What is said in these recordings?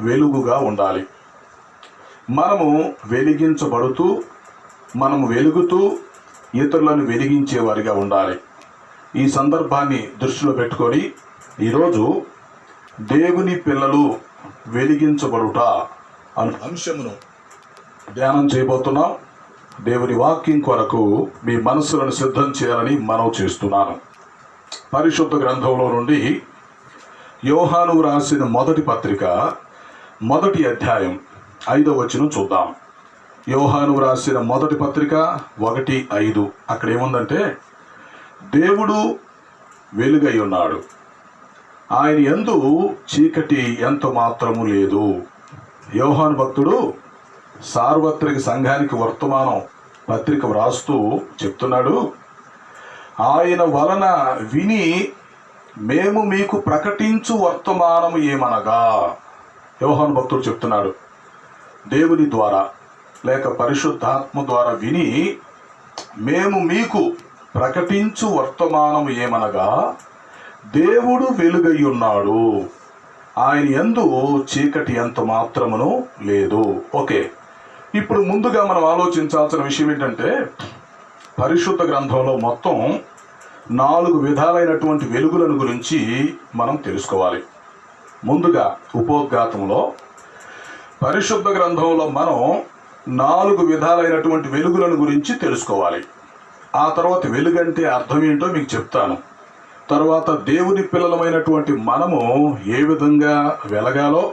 వెలుగుగా ఉండాలి. మనము వెలిగించబడుతూ మనము వెలుగుతూ ఇతరులను వెలిగించేవారిగా ఉండాలి. ఈ సందర్భాన్ని దృష్టిలో పెట్టుకొని ఈరోజు దేవుని పిల్లలు వెలిగించబడుట అను అంశమును ధ్యానం చేయబోతున్నాం. దేవుని వాక్యం కొరకు మీ మనస్సులను సిద్ధం చేయాలని మనవి చేస్తున్నాను. పరిశుద్ధ గ్రంథంలో నుండి యోహాను రాసిన మొదటి పత్రిక 1వ అధ్యాయం 5వ వచనం చూద్దాం. యోహాను రాసిన మొదటి పత్రిక 1:5. అక్కడ ఏముందంటే, దేవుడు వెలుగై ఉన్నాడు, ఆయన యందు చీకటి ఎంత మాత్రము లేదు. యోహాను భక్తుడు సార్వత్రిక సంఘానికి వర్తమానం పత్రిక వ్రాస్తూ చెప్తున్నాడు, ఆయన వలన విని మేము మీకు ప్రకటించు వర్తమానము ఏమనగా. యోహాను భక్తుడు చెప్తున్నాడు, దేవుని ద్వారా లేక పరిశుద్ధాత్మ ద్వారా విని మేము మీకు ప్రకటించు వర్తమానము ఏమనగా, దేవుడు వెలుగై ఉన్నాడు, ఆయన యందు చీకటి ఎంత మాత్రమును లేదు. ఓకే, ఇప్పుడు ముందుగా మనం ఆలోచించాల్సిన విషయం ఏంటంటే, పరిశుద్ధ గ్రంథంలో మొత్తం 4 విధాలైనటువంటి వెలుగులను గురించి మనం తెలుసుకోవాలి. ముందుగా ఉపోద్ఘాతంలో పరిశుద్ధ గ్రంథంలో మనం 4 విధాలైనటువంటి వెలుగులను గురించి తెలుసుకోవాలి. ఆ తర్వాత వెలుగంటే అర్థం ఏంటో మీకు చెప్తాను. తర్వాత దేవుని పిల్లలమైనటువంటి మనము ఏ విధంగా వెలగాలో,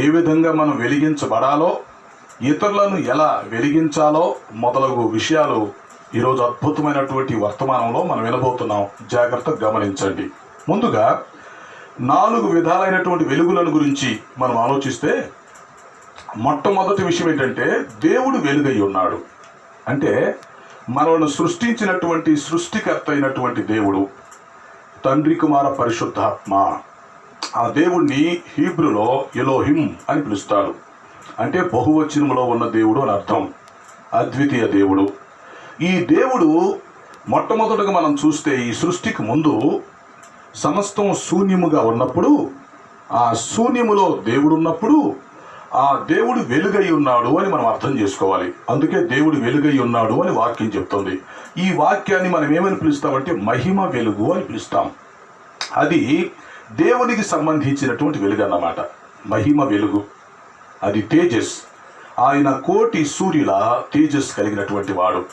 ఏ విధంగా మనం వెలిగించబడాలో, ఇతరులను ఎలా వెలిగించాలో మొదలగు విషయాలు ఈరోజు అద్భుతమైనటువంటి వర్తమానంలో మనం వినబోతున్నాం. జాగ్రత్తగా గమనించండి. ముందుగా 4 విధాలైనటువంటి వెలుగులను గురించి మనం ఆలోచిస్తే, మొట్టమొదటి విషయం ఏంటంటే, దేవుడు వెలుగై ఉన్నాడు. అంటే మనల్ని సృష్టించినటువంటి సృష్టికర్త అయినటువంటి దేవుడు, తండ్రి కుమార పరిశుద్ధాత్మ. ఆ దేవుణ్ణి హీబ్రూలో ఎలోహిం అని పిలుస్తారు. అంటే బహువచనములో ఉన్న దేవుడు అని అర్థం, అద్వితీయ దేవుడు. ఈ దేవుడు మొట్టమొదటగా మనం చూస్తే, ఈ సృష్టికి ముందు సమస్తం శూన్యముగా ఉన్నప్పుడు, ఆ శూన్యములో దేవుడు ఉన్నప్పుడు ఆ దేవుడు వెలుగై ఉన్నాడు అని మనం అర్థం చేసుకోవాలి. అందుకే దేవుడు వెలుగై ఉన్నాడు అని వాక్యం చెప్తుంది. ఈ వాక్యాన్ని మనం ఏమని పిలుస్తామంటే మహిమ వెలుగు అని పిలుస్తాం. అది దేవునికి సంబంధించినటువంటి వెలుగు అన్నమాట. మహిమ వెలుగు, అది తేజస్. ఆయన కోటి సూర్యుల తేజస్ కలిగినటువంటి వాడు.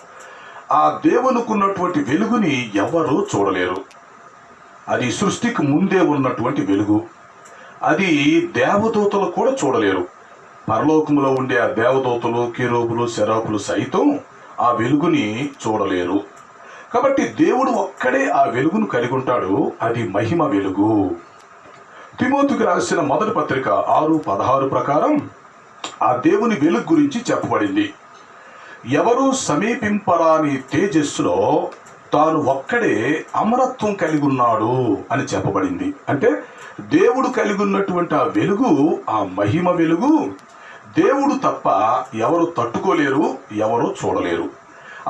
ఆ దేవునికున్నటువంటి వెలుగుని ఎవరూ చూడలేరు. అది సృష్టికి ముందే ఉన్నటువంటి వెలుగు. అది దేవదూతలు కూడా చూడలేరు. పరలోకములో ఉండే ఆ దేవదూతలు, కెరూబులు, సెరాపులు సైతం ఆ వెలుగుని చూడలేరు. కాబట్టి దేవుడు ఒక్కడే ఆ వెలుగును కలిగి ఉంటాడు. అది మహిమ వెలుగు. తిమోతికి రాసిన మొదటి పత్రిక 6:16 ప్రకారం ఆ దేవుని వెలుగు గురించి చెప్పబడింది. ఎవరు సమీపింపరాని తేజస్సులో తాను ఒక్కడే అమరత్వం కలిగి ఉన్నాడు అని చెప్పబడింది. అంటే దేవుడు కలిగి ఉన్నటువంటి ఆ వెలుగు, ఆ మహిమ వెలుగు, దేవుడు తప్ప ఎవరు తట్టుకోలేరు, ఎవరు చూడలేరు.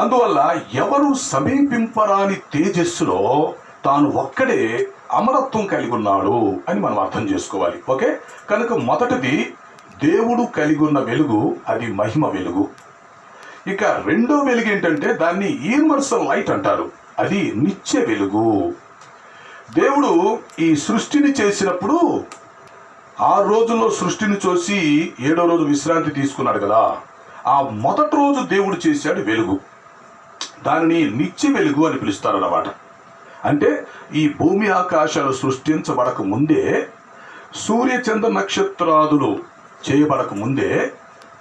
అందువల్ల ఎవరు సమీపింపరాని తేజస్సులో తాను ఒక్కడే అమరత్వం కలిగి ఉన్నాడు అని మనం అర్థం చేసుకోవాలి. ఓకే, కనుక మొదటిది దేవుడు కలిగి ఉన్న వెలుగు, అది మహిమ వెలుగు. ఇక రెండో వెలుగు ఏంటంటే, దాన్ని యూనివర్సల్ లైట్ అంటారు. అది నిత్య వెలుగు. దేవుడు ఈ సృష్టిని చేసినప్పుడు 6 రోజుల్లో సృష్టిని చూసి 7వ రోజు విశ్రాంతి తీసుకున్నాడు కదా. ఆ మొదటి రోజు దేవుడు చేశాడు వెలుగు. దానిని నిత్య వెలుగు అని పిలుస్తారన్నమాట. అంటే ఈ భూమి ఆకాశాలు సృష్టించబడక ముందే, సూర్య చంద్ర నక్షత్రాదులు చేయబడక ముందే,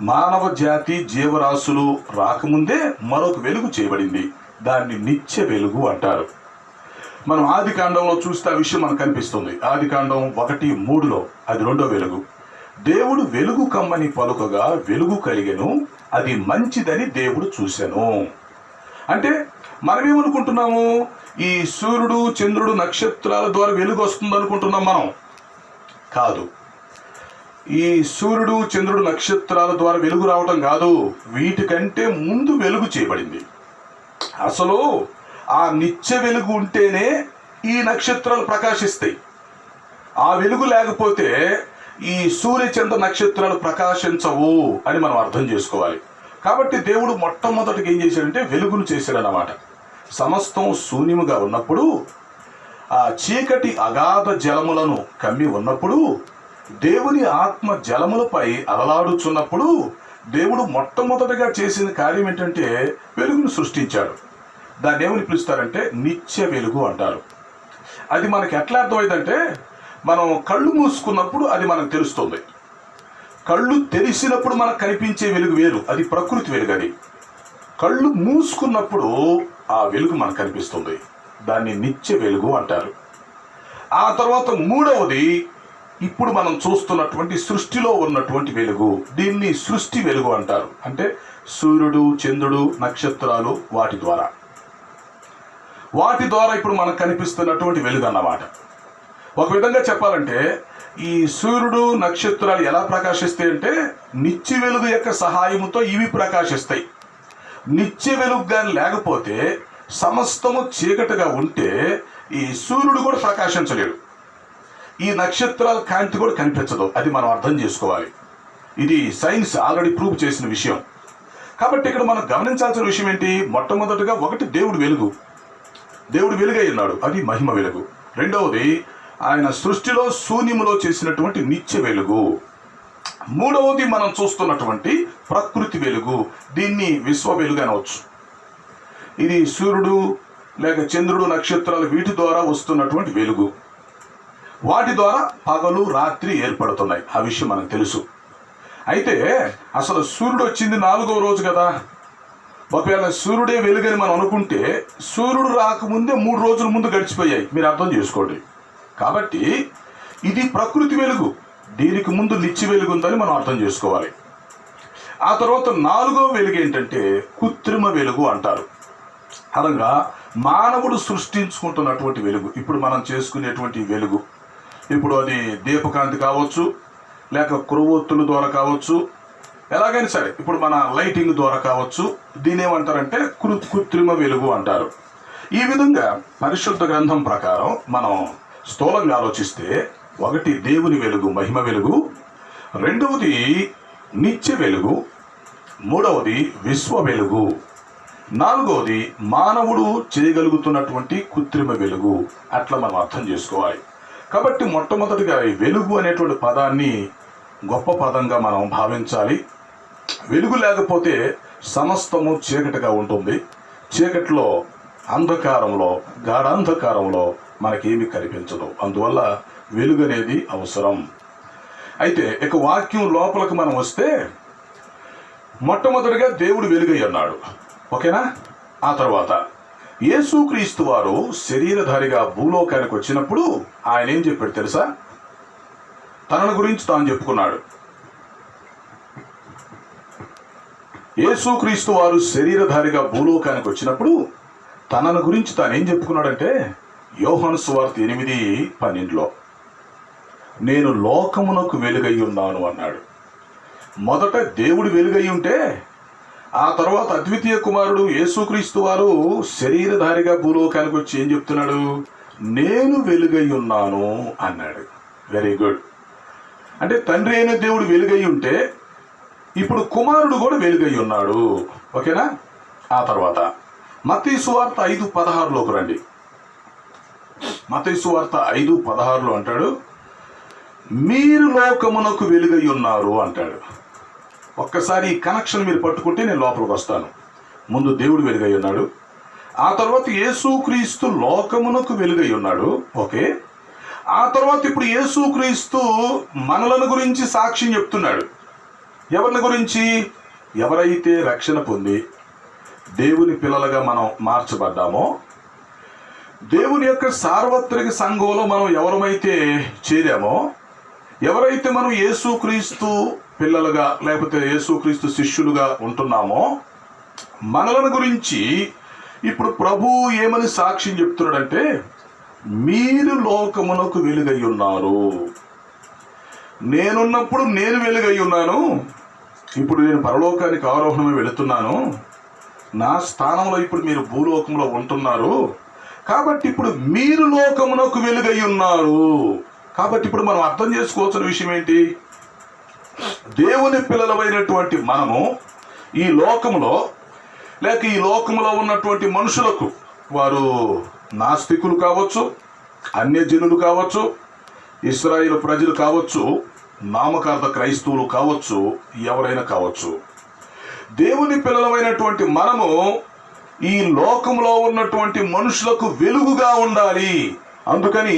మానవ జాతి జీవరాశులు రాకముందే మరొక వెలుగు చేయబడింది. దాన్ని నిత్య వెలుగు అంటారు. మనం ఆది కాండంలో చూస్తే ఆ విషయం మనకు కనిపిస్తుంది. ఆది కాండం 1:3లో అది రెండో వెలుగు. దేవుడు వెలుగు కమ్మని పలుకగా వెలుగు కలిగెను, అది మంచిదని దేవుడు చూసెను. అంటే మనమేమనుకుంటున్నాము, ఈ సూర్యుడు చంద్రుడు నక్షత్రాల ద్వారా వెలుగు వస్తుంది అనుకుంటున్నాం. మనం కాదు. ఈ సూర్యుడు చంద్రుడు నక్షత్రాల ద్వారా వెలుగు రావటం కాదు, వీటికంటే ముందు వెలుగు చేయబడింది. అసలు ఆ నిత్య వెలుగు ఉంటేనే ఈ నక్షత్రాలు ప్రకాశిస్తాయి. ఆ వెలుగు లేకపోతే ఈ సూర్యచంద్ర నక్షత్రాలు ప్రకాశించవు అని మనం అర్థం చేసుకోవాలి. కాబట్టి దేవుడు మొట్టమొదటిగా ఏం చేశాడంటే వెలుగును చేశాడన్నమాట. సమస్తం శూన్యముగా ఉన్నప్పుడు, ఆ చీకటి అగాధ జలములను కమ్మి ఉన్నప్పుడు, దేవుని ఆత్మ జలములపై అలలాడుచున్నప్పుడు దేవుడు మొట్టమొదటిగా చేసిన కార్యం ఏంటంటే వెలుగును సృష్టించాడు. దాన్ని ఏమని పిలుస్తారంటే నిత్య వెలుగు అంటారు. అది మనకి ఎట్లా అర్థమైందంటే, మనం కళ్ళు మూసుకున్నప్పుడు అది మనకు తెలుస్తుంది. కళ్ళు తెరిసినప్పుడు మనకు కనిపించే వెలుగు వేరు, అది ప్రకృతి వెలుగు. అది కళ్ళు మూసుకున్నప్పుడు ఆ వెలుగు మనకు కనిపిస్తుంది, దాన్ని నిత్య వెలుగు అంటారు. ఆ తర్వాత మూడవది ఇప్పుడు మనం చూస్తున్నటువంటి సృష్టిలో ఉన్నటువంటి వెలుగు, దీన్ని సృష్టి వెలుగు అంటారు. అంటే సూర్యుడు, చంద్రుడు, నక్షత్రాలు, వాటి ద్వారా ఇప్పుడు మనకు కనిపిస్తున్నటువంటి వెలుగు అన్నమాట. ఒక విధంగా చెప్పాలంటే ఈ సూర్యుడు, నక్షత్రాలు ఎలా ప్రకాశిస్తాయి అంటే నిత్య వెలుగు యొక్క సహాయముతో ఇవి ప్రకాశిస్తాయి. నిత్య వెలుగు కానీ లేకపోతే, సమస్తము చీకటిగా ఉంటే ఈ సూర్యుడు కూడా ప్రకాశించలేడు, ఈ నక్షత్రాల కాంతి కూడా కనిపించదు. అది మనం అర్థం చేసుకోవాలి. ఇది సైన్స్ ఆల్రెడీ ప్రూవ్ చేసిన విషయం. కాబట్టి ఇక్కడ మనం గమనించాల్సిన విషయం ఏంటి? మొట్టమొదటిగా ఒకటి దేవుడు వెలుగు, దేవుడు వెలుగై ఉన్నాడు, అది మహిమ వెలుగు. రెండవది ఆయన సృష్టిలో శూన్యములో చేసినటువంటి నిత్య వెలుగు. మూడవది మనం చూస్తున్నటువంటి ప్రకృతి వెలుగు, దీన్ని విశ్వ వెలుగు అనవచ్చు. ఇది సూర్యుడు లేక చంద్రుడు, నక్షత్రాలు వీటి ద్వారా వస్తున్నటువంటి వెలుగు. వాటి ద్వారా పగలు రాత్రి ఏర్పడుతున్నాయి, ఆ విషయం మనకు తెలుసు. అయితే అసలు సూర్యుడు వచ్చింది 4వ రోజు కదా. ఒకవేళ సూర్యుడే వెలుగని మనం అనుకుంటే సూర్యుడు రాకముందే 3 రోజుల ముందు గడిచిపోయాయి, మీరు అర్థం చేసుకోండి. కాబట్టి ఇది ప్రకృతి వెలుగు, దీనికి ముందు నిత్య వెలుగు ఉందని మనం అర్థం చేసుకోవాలి. ఆ తర్వాత 4వ వెలుగు ఏంటంటే కృత్రిమ వెలుగు అంటారు. అనగా మానవుడు సృష్టించుకుంటున్నటువంటి వెలుగు, ఇప్పుడు మనం చేసుకునేటువంటి వెలుగు. ఇప్పుడు అది దీపకాంతి కావచ్చు, లేక క్రొవ్వొత్తుల ద్వారా కావచ్చు, ఎలాగైనా సరే ఇప్పుడు మన లైటింగ్ ద్వారా కావచ్చు. దీని ఏమంటారంటే కృత్రిమ వెలుగు అంటారు. ఈ విధంగా పరిశుద్ధ గ్రంథం ప్రకారం మనం స్థూలంగా ఆలోచిస్తే, ఒకటి దేవుని వెలుగు, మహిమ వెలుగు. రెండవది నిత్య వెలుగు. మూడవది విశ్వ వెలుగు. నాలుగవది మానవుడు చేయగలుగుతున్నటువంటి కృత్రిమ వెలుగు. అట్లా మనం అర్థం చేసుకోవాలి. కాబట్టి మొట్టమొదటిగా ఈ వెలుగు అనేటువంటి పదాన్ని గొప్ప పదంగా మనం భావించాలి. వెలుగు లేకపోతే సమస్తము చీకటిగా ఉంటుంది. చీకటిలో, అంధకారంలో, గాఢాంధకారంలో మనకేమీ కనిపించదు. అందువల్ల వెలుగు అనేది అవసరం. అయితే ఇక వాక్యం లోపలికి మనం వస్తే, మొట్టమొదటిగా దేవుడు వెలుగై అన్నాడు, ఓకేనా. ఆ తర్వాత యేసుక్రీస్తు వారు శరీరధారిగా భూలోకానికి వచ్చినప్పుడు ఆయన ఏం చెప్పాడు తెలుసా? తనను గురించి తాను చెప్పుకున్నాడు. యేసుక్రీస్తు వారు శరీరధారిగా భూలోకానికి వచ్చినప్పుడు తనను గురించి తాను ఏం చెప్పుకున్నాడంటే, యోహాను సువార్త 8:12లో నేను లోకమునకు వెలుగై ఉన్నాను అన్నాడు. మొదట దేవుడు వెలుగై ఉంటే, ఆ తర్వాత అద్వితీయ కుమారుడు యేసుక్రీస్తు వారు శరీరధారిగా భూలోకానికి వచ్చి ఏం చెప్తున్నాడు? నేను వెలుగై ఉన్నాను అన్నాడు. Very good. అంటే తండ్రి అయిన దేవుడు వెలుగై ఉంటే ఇప్పుడు కుమారుడు కూడా వెలుగై ఉన్నాడు, ఓకేనా. ఆ తర్వాత మత్తయి సువార్త 5:16లోకి రండి. మత్తయి సువార్త 5:16లో అంటాడు, మీరు లోకమునకు వెలుగై ఉన్నారు అంటాడు. ఒక్కసారి ఈ కనెక్షన్ మీరు పట్టుకుంటే నేను లోపలికి వస్తాను. ముందు దేవుడు వెలుగై ఉన్నాడు, ఆ తర్వాత యేసుక్రీస్తు లోకమునకు వెలుగై ఉన్నాడు, ఓకే. ఆ తర్వాత ఇప్పుడు యేసుక్రీస్తు మనలను గురించి సాక్ష్యం చెప్తున్నాడు. ఎవరిని గురించి? ఎవరైతే రక్షణ పొంది దేవుని పిల్లలుగా మనం మార్చబడ్డామో, దేవుని యొక్క సార్వత్రిక సంఘంలో మనం ఎవరమైతే చేరామో, ఎవరైతే మనం యేసుక్రీస్తు పిల్లలుగా లేకపోతే యేసుక్రీస్తు శిష్యులుగా ఉంటున్నామో, మనలను గురించి ఇప్పుడు ప్రభువు ఏమని సాక్ష్యం చెప్తున్నాడంటే, మీరు లోకమునకు వెలుగై ఉన్నారు. నేనున్నప్పుడు నేను వెలుగై ఉన్నాను, ఇప్పుడు నేను పరలోకానికి ఆరోహణమై వెళుతున్నాను, నా స్థానంలో ఇప్పుడు మీరు భూలోకంలో ఉంటున్నారు, కాబట్టి ఇప్పుడు మీరు లోకమునకు వెలుగై ఉన్నారు. కాబట్టి ఇప్పుడు మనం అర్థం చేసుకోవాల్సిన విషయం ఏంటి? దేవుని పిల్లలమైనటువంటి మనము ఈ లోకములో, లేక ఈ లోకములో ఉన్నటువంటి మనుషులకు, వారు నాస్తికులు కావచ్చు, అన్యజనులు కావచ్చు, ఇశ్రాయేలు ప్రజలు కావచ్చు, నామకార్థ క్రైస్తవులు కావచ్చు, ఎవరైనా కావచ్చు, దేవుని పిల్లలమైనటువంటి మనము ఈ లోకములో ఉన్నటువంటి మనుషులకు వెలుగుగా ఉండాలి. అందుకని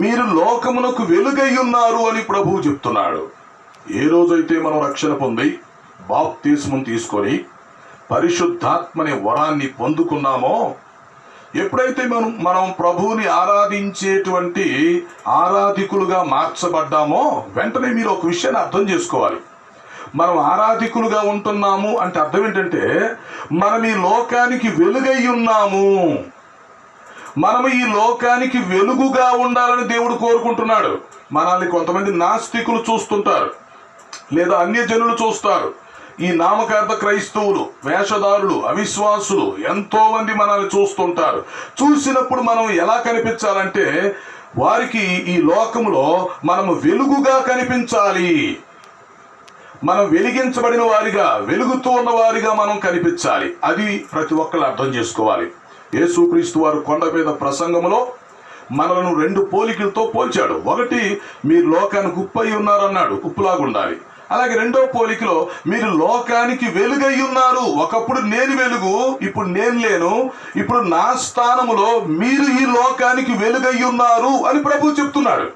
మీరు లోకమునకు వెలుగై ఉన్నారు అని ప్రభువు చెప్తున్నాడు. ఏ రోజైతే మనం రక్షణ పొంది బాప్తిస్మం తీసుకొని పరిశుద్ధాత్మని వరాన్ని పొందుకున్నామో, ఎప్పుడైతే మనం ప్రభువుని ఆరాధించేటువంటి ఆరాధికులుగా మార్చబడ్డామో, వెంటనే మీరు ఒక విషయాన్ని అర్థం చేసుకోవాలి. మనం ఆరాధికులుగా ఉంటున్నాము అంటే అర్థం ఏంటంటే, మనం ఈ లోకానికి వెలుగై ఉన్నాము. మనము ఈ లోకానికి వెలుగుగా ఉండాలని దేవుడు కోరుకుంటున్నాడు. మనల్ని కొంతమంది నాస్తికులు చూస్తుంటారు, లేదా అన్యజనులు చూస్తారు. ఈ నామకార్థ క్రైస్తవులు, వేషధారులు, అవిశ్వాసులు ఎంతో మంది మనల్ని చూస్తుంటారు. చూసినప్పుడు మనం ఎలా కనిపించాలంటే, వారికి ఈ లోకంలో మనము వెలుగుగా కనిపించాలి. మనం వెలిగించబడిన వారిగా, వెలుగుతూ ఉన్న వారిగా మనం కనిపించాలి. అది ప్రతి ఒక్కరు అర్థం చేసుకోవాలి. యేసుక్రీస్తు వారు కొండ మీద ప్రసంగంలో మనలను 2 పోలికలతో పోల్చాడు. ఒకటి, మీరు లోకానికి ఉప్పై ఉన్నారన్నాడు, ఉప్పులాగా ఉండాలి. అలాగే రెండో పోలికలో, మీరు లోకానికి వెలుగై ఉన్నారు. ఒకప్పుడు నేను వెలుగు, ఇప్పుడు నేను లేను, ఇప్పుడు నా స్థానములో మీరు ఈ లోకానికి వెలుగై ఉన్నారు అని ప్రభువు చెప్తున్నాడు.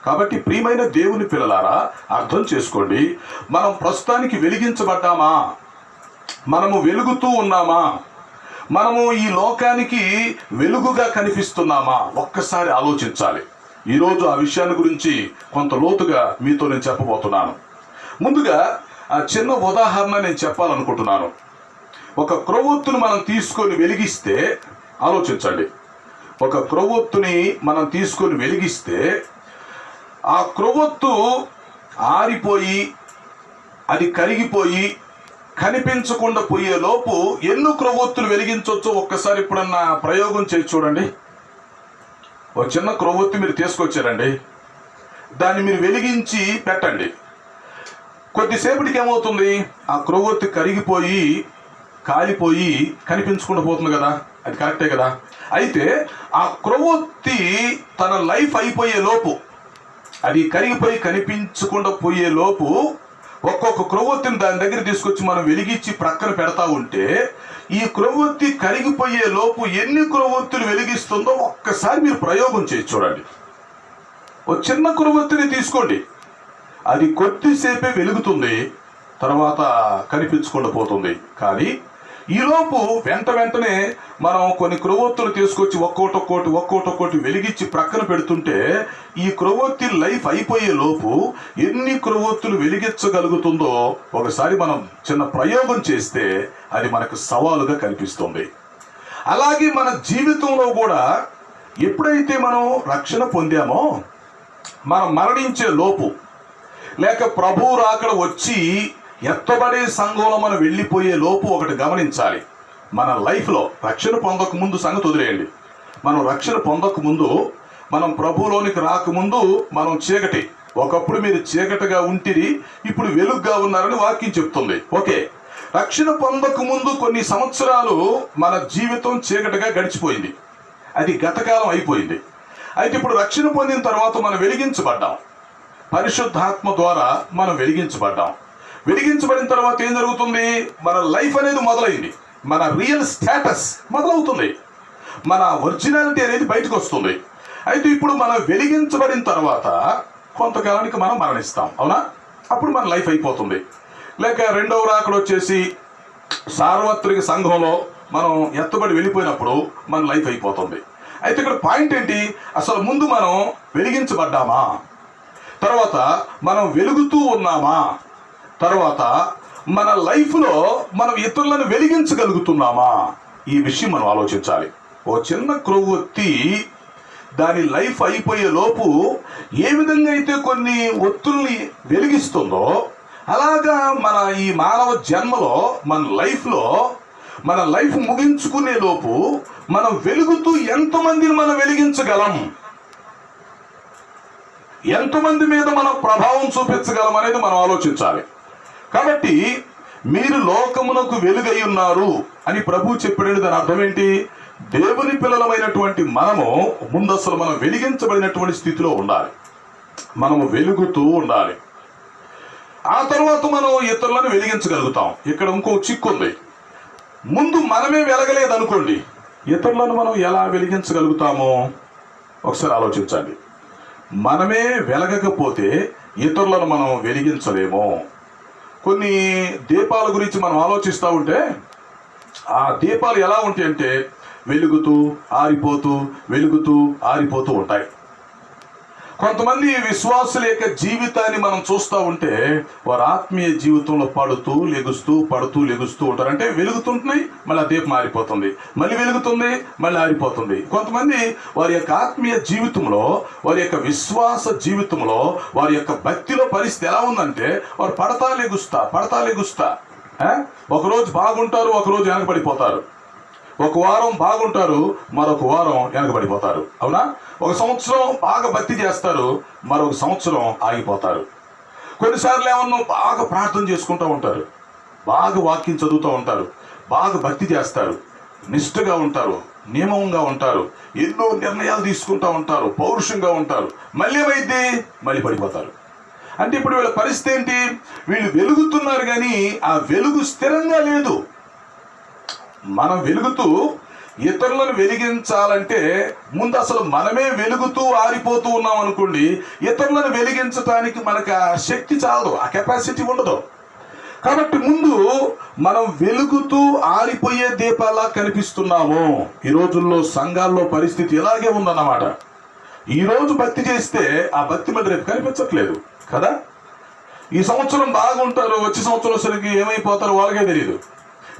కాబట్టి ప్రియమైన దేవుని పిల్లలారా, అర్థం చేసుకోండి. మనం ప్రస్తుతానికి వెలిగించబడ్డామా? మనము వెలుగుతూ ఉన్నామా? మనము ఈ లోకానికి వెలుగుగా కనిపిస్తున్నామా? ఒక్కసారి ఆలోచించాలి. ఈరోజు ఆ విషయాన్ని గురించి కొంత లోతుగా మీతో నేను చెప్పబోతున్నాను. ముందుగా ఆ చిన్న ఉదాహరణ నేను చెప్పాలనుకుంటున్నాను. ఒక క్రొవ్వొత్తును మనం తీసుకొని వెలిగిస్తే, ఆలోచించండి, ఒక క్రొవ్వొత్తుని మనం తీసుకొని వెలిగిస్తే ఆ క్రొవ్వొత్తు ఆరిపోయి, అది కరిగిపోయి, కనిపించకుండా పోయే లోపు ఎన్ని క్రొవ్వొత్తులు వెలిగించవచ్చో ఒక్కసారి ఇప్పుడన్నా ప్రయోగం చేసి చూడండి. ఒక చిన్న క్రొవ్వొత్తి మీరు తీసుకొచ్చారండి, దాన్ని మీరు వెలిగించి పెట్టండి. కొద్దిసేపటికి ఏమవుతుంది? ఆ క్రొవ్వొత్తి కరిగిపోయి, కాలిపోయి, కనిపించకుండా పోతుంది కదా. అది కరెక్టే కదా. అయితే ఆ క్రొవ్వొత్తి తన లైఫ్ అయిపోయే లోపు, అది కరిగిపోయి కనిపించకుండా పోయే లోపు, ఒక్కొక్క క్రొవ్వొత్తిని దాని దగ్గర తీసుకొచ్చి మనం వెలిగించి ప్రక్కన పెడతా ఉంటే, ఈ క్రొవ్వొత్తి కరిగిపోయే లోపు ఎన్ని క్రొవ్వొత్తులు వెలిగిస్తుందో ఒక్కసారి మీరు ప్రయోగం చేసి చూడండి. ఒక చిన్న క్రొవ్వొత్తిని తీసుకోండి, అది కొద్దిసేపే వెలుగుతుంది, తర్వాత కనిపించకుండా పోతుంది. కానీ ఈలోపు వెంటనే మనం కొన్ని క్రొవ్వొత్తులు తీసుకొచ్చి ఒక్కోటొక్కోటి వెలిగించి ప్రక్కన పెడుతుంటే, ఈ క్రొవ్వొత్తి లైఫ్ అయిపోయే లోపు ఎన్ని క్రొవ్వొత్తులు వెలిగించగలుగుతుందో ఒకసారి మనం చిన్న ప్రయోగం చేస్తే అది మనకు సవాలుగా కనిపిస్తుంది. అలాగే మన జీవితంలో కూడా ఎప్పుడైతే మనం రక్షణ పొందామో, మనం మరణించే లోపు, లేక ప్రభువు రాకడ వచ్చి ఎత్తబడే సంఘంలో మనం వెళ్ళిపోయే లోపు ఒకటి గమనించాలి. మన లైఫ్లో రక్షణ పొందక ముందు సంగతి వదిలేయండి. మనం రక్షణ పొందక ముందు, మనం ప్రభువులోనికి రాకముందు మనం చీకటి. ఒకప్పుడు మీరు చీకటిగా ఉంటిరి, ఇప్పుడు వెలుగుగా ఉన్నారని వాక్యం చెప్తుంది. ఓకే, రక్షణ పొందక ముందు కొన్ని సంవత్సరాలు మన జీవితం చీకటిగా గడిచిపోయింది, అది గతకాలం అయిపోయింది. అయితే ఇప్పుడు రక్షణ పొందిన తర్వాత మనం వెలిగించబడ్డాం. పరిశుద్ధాత్మ ద్వారా మనం వెలిగించబడ్డాం. వెలిగించబడిన తర్వాత ఏం జరుగుతుంది? మన లైఫ్ అనేది మొదలైంది, మన రియల్ స్టేటస్ మొదలవుతుంది, మన ఒరిజినాలిటీ అనేది బయటకు వస్తుంది. అయితే ఇప్పుడు మనం వెలిగించబడిన తర్వాత కొంతకాలానికి మనం మరణిస్తాం, అవునా? అప్పుడు మన లైఫ్ అయిపోతుంది. లేక రెండవ రాకడ వచ్చేసి సార్వత్రిక సంఘంలో మనం ఎత్తబడి వెళ్ళిపోయినప్పుడు మన లైఫ్ అయిపోతుంది. అయితే ఇక్కడ పాయింట్ ఏంటి? అసలు ముందు మనం వెలిగించబడ్డామా? తర్వాత మనం వెలుగుతూ ఉన్నామా? తర్వాత మన లైఫ్లో మనం ఇతరులను వెలిగించగలుగుతున్నామా? ఈ విషయం మనం ఆలోచించాలి. ఓ చిన్న క్రొవ్వొత్తి దాని లైఫ్ అయిపోయే లోపు ఏ విధంగా అయితే కొన్ని ఒత్తుల్ని వెలిగిస్తుందో, అలాగా మన ఈ మానవ జన్మలో, మన లైఫ్ ముగించుకునే లోపు మనం వెలుగుతూ ఎంతమందిని మనం వెలిగించగలం? ఎంతమంది మీద మనం ప్రభావం చూపించగలం అనేది మనం ఆలోచించాలి. కాబట్టి మీరు లోకమునకు వెలుగై ఉన్నారు అని ప్రభు చెప్పాడు. దాని అర్థం ఏంటి? దేవుని పిల్లలమైనటువంటి మనము ముందసలు మనం వెలిగించబడినటువంటి స్థితిలో ఉండాలి. మనము వెలుగుతూ ఉండాలి. ఆ తర్వాత మనం ఇతరులను వెలిగించగలుగుతాం. ఇక్కడ ఇంకో చిక్కు ఉంది. ముందు మనమే వెలగలేదు అనుకోండి, ఇతరులను మనం ఎలా వెలిగించగలుగుతామో ఒకసారి ఆలోచించండి. మనమే వెలగకపోతే ఇతరులను మనం వెలిగించలేము. కొన్ని దీపాల గురించి మనం ఆలోచిస్తూ ఉంటే ఆ దీపాలు ఎలా ఉంటాయి అంటే వెలుగుతూ ఆరిపోతూ వెలుగుతూ ఆరిపోతూ ఉంటాయి. కొంతమంది విశ్వాసుల యొక్క జీవితాన్ని మనం చూస్తూ ఉంటే వారు ఆత్మీయ జీవితంలో పడుతూ లెగుస్తూ ఉంటారు. అంటే వెలుగుతుంటున్నాయి, మళ్ళీ ఆ దీపం ఆరిపోతుంది, మళ్ళీ వెలుగుతుంది, మళ్ళీ ఆరిపోతుంది. కొంతమంది వారి యొక్క ఆత్మీయ జీవితంలో, వారి యొక్క విశ్వాస జీవితంలో, వారి యొక్క భక్తిలో పరిస్థితి ఎలా ఉందంటే వారు పడతా లెగుస్తా ఒకరోజు బాగుంటారు, ఒకరోజు వెనకబడిపోతారు. ఒక వారం బాగుంటారు, మరొక వారం వెనకబడిపోతారు. అవునా? ఒక సంవత్సరం బాగా భక్తి చేస్తారు, మరొక సంవత్సరం ఆగిపోతారు. కొన్నిసార్లు ఏమన్నా బాగా ప్రార్థన చేసుకుంటూ ఉంటారు, బాగా వాక్యం చదువుతూ ఉంటారు, బాగా భక్తి చేస్తారు, నిష్ఠగా ఉంటారు, నియమంగా ఉంటారు, ఎన్నో నిర్ణయాలు తీసుకుంటూ ఉంటారు, పౌరుషంగా ఉంటారు. మళ్ళీ ఏమైంది? మళ్ళీ పడిపోతారు. అంటే ఇప్పుడు వీళ్ళ పరిస్థితి ఏంటి? వీళ్ళు వెలుగుతున్నారు కానీ ఆ వెలుగు స్థిరంగా లేదు. మనం వెలుగుతూ ఇతరులను వెలిగించాలంటే ముందు అసలు మనమే వెలుగుతూ ఆరిపోతూ ఉన్నాం అనుకోండి, ఇతరులను వెలిగించడానికి మనకు ఆ శక్తి చాలదు, ఆ కెపాసిటీ ఉండదు. కాబట్టి ముందు మనం వెలుగుతూ ఆరిపోయే దీపాలా కనిపిస్తున్నాము. ఈ రోజుల్లో సంఘాల్లో పరిస్థితి ఇలాగే ఉందన్నమాట. ఈరోజు భక్తి చేస్తే ఆ భక్తి మీద రేపు కనిపించట్లేదు కదా. ఈ సంవత్సరం బాగుంటారు, వచ్చే సంవత్సరం సరికి ఏమైపోతారో వాళ్ళకే తెలియదు.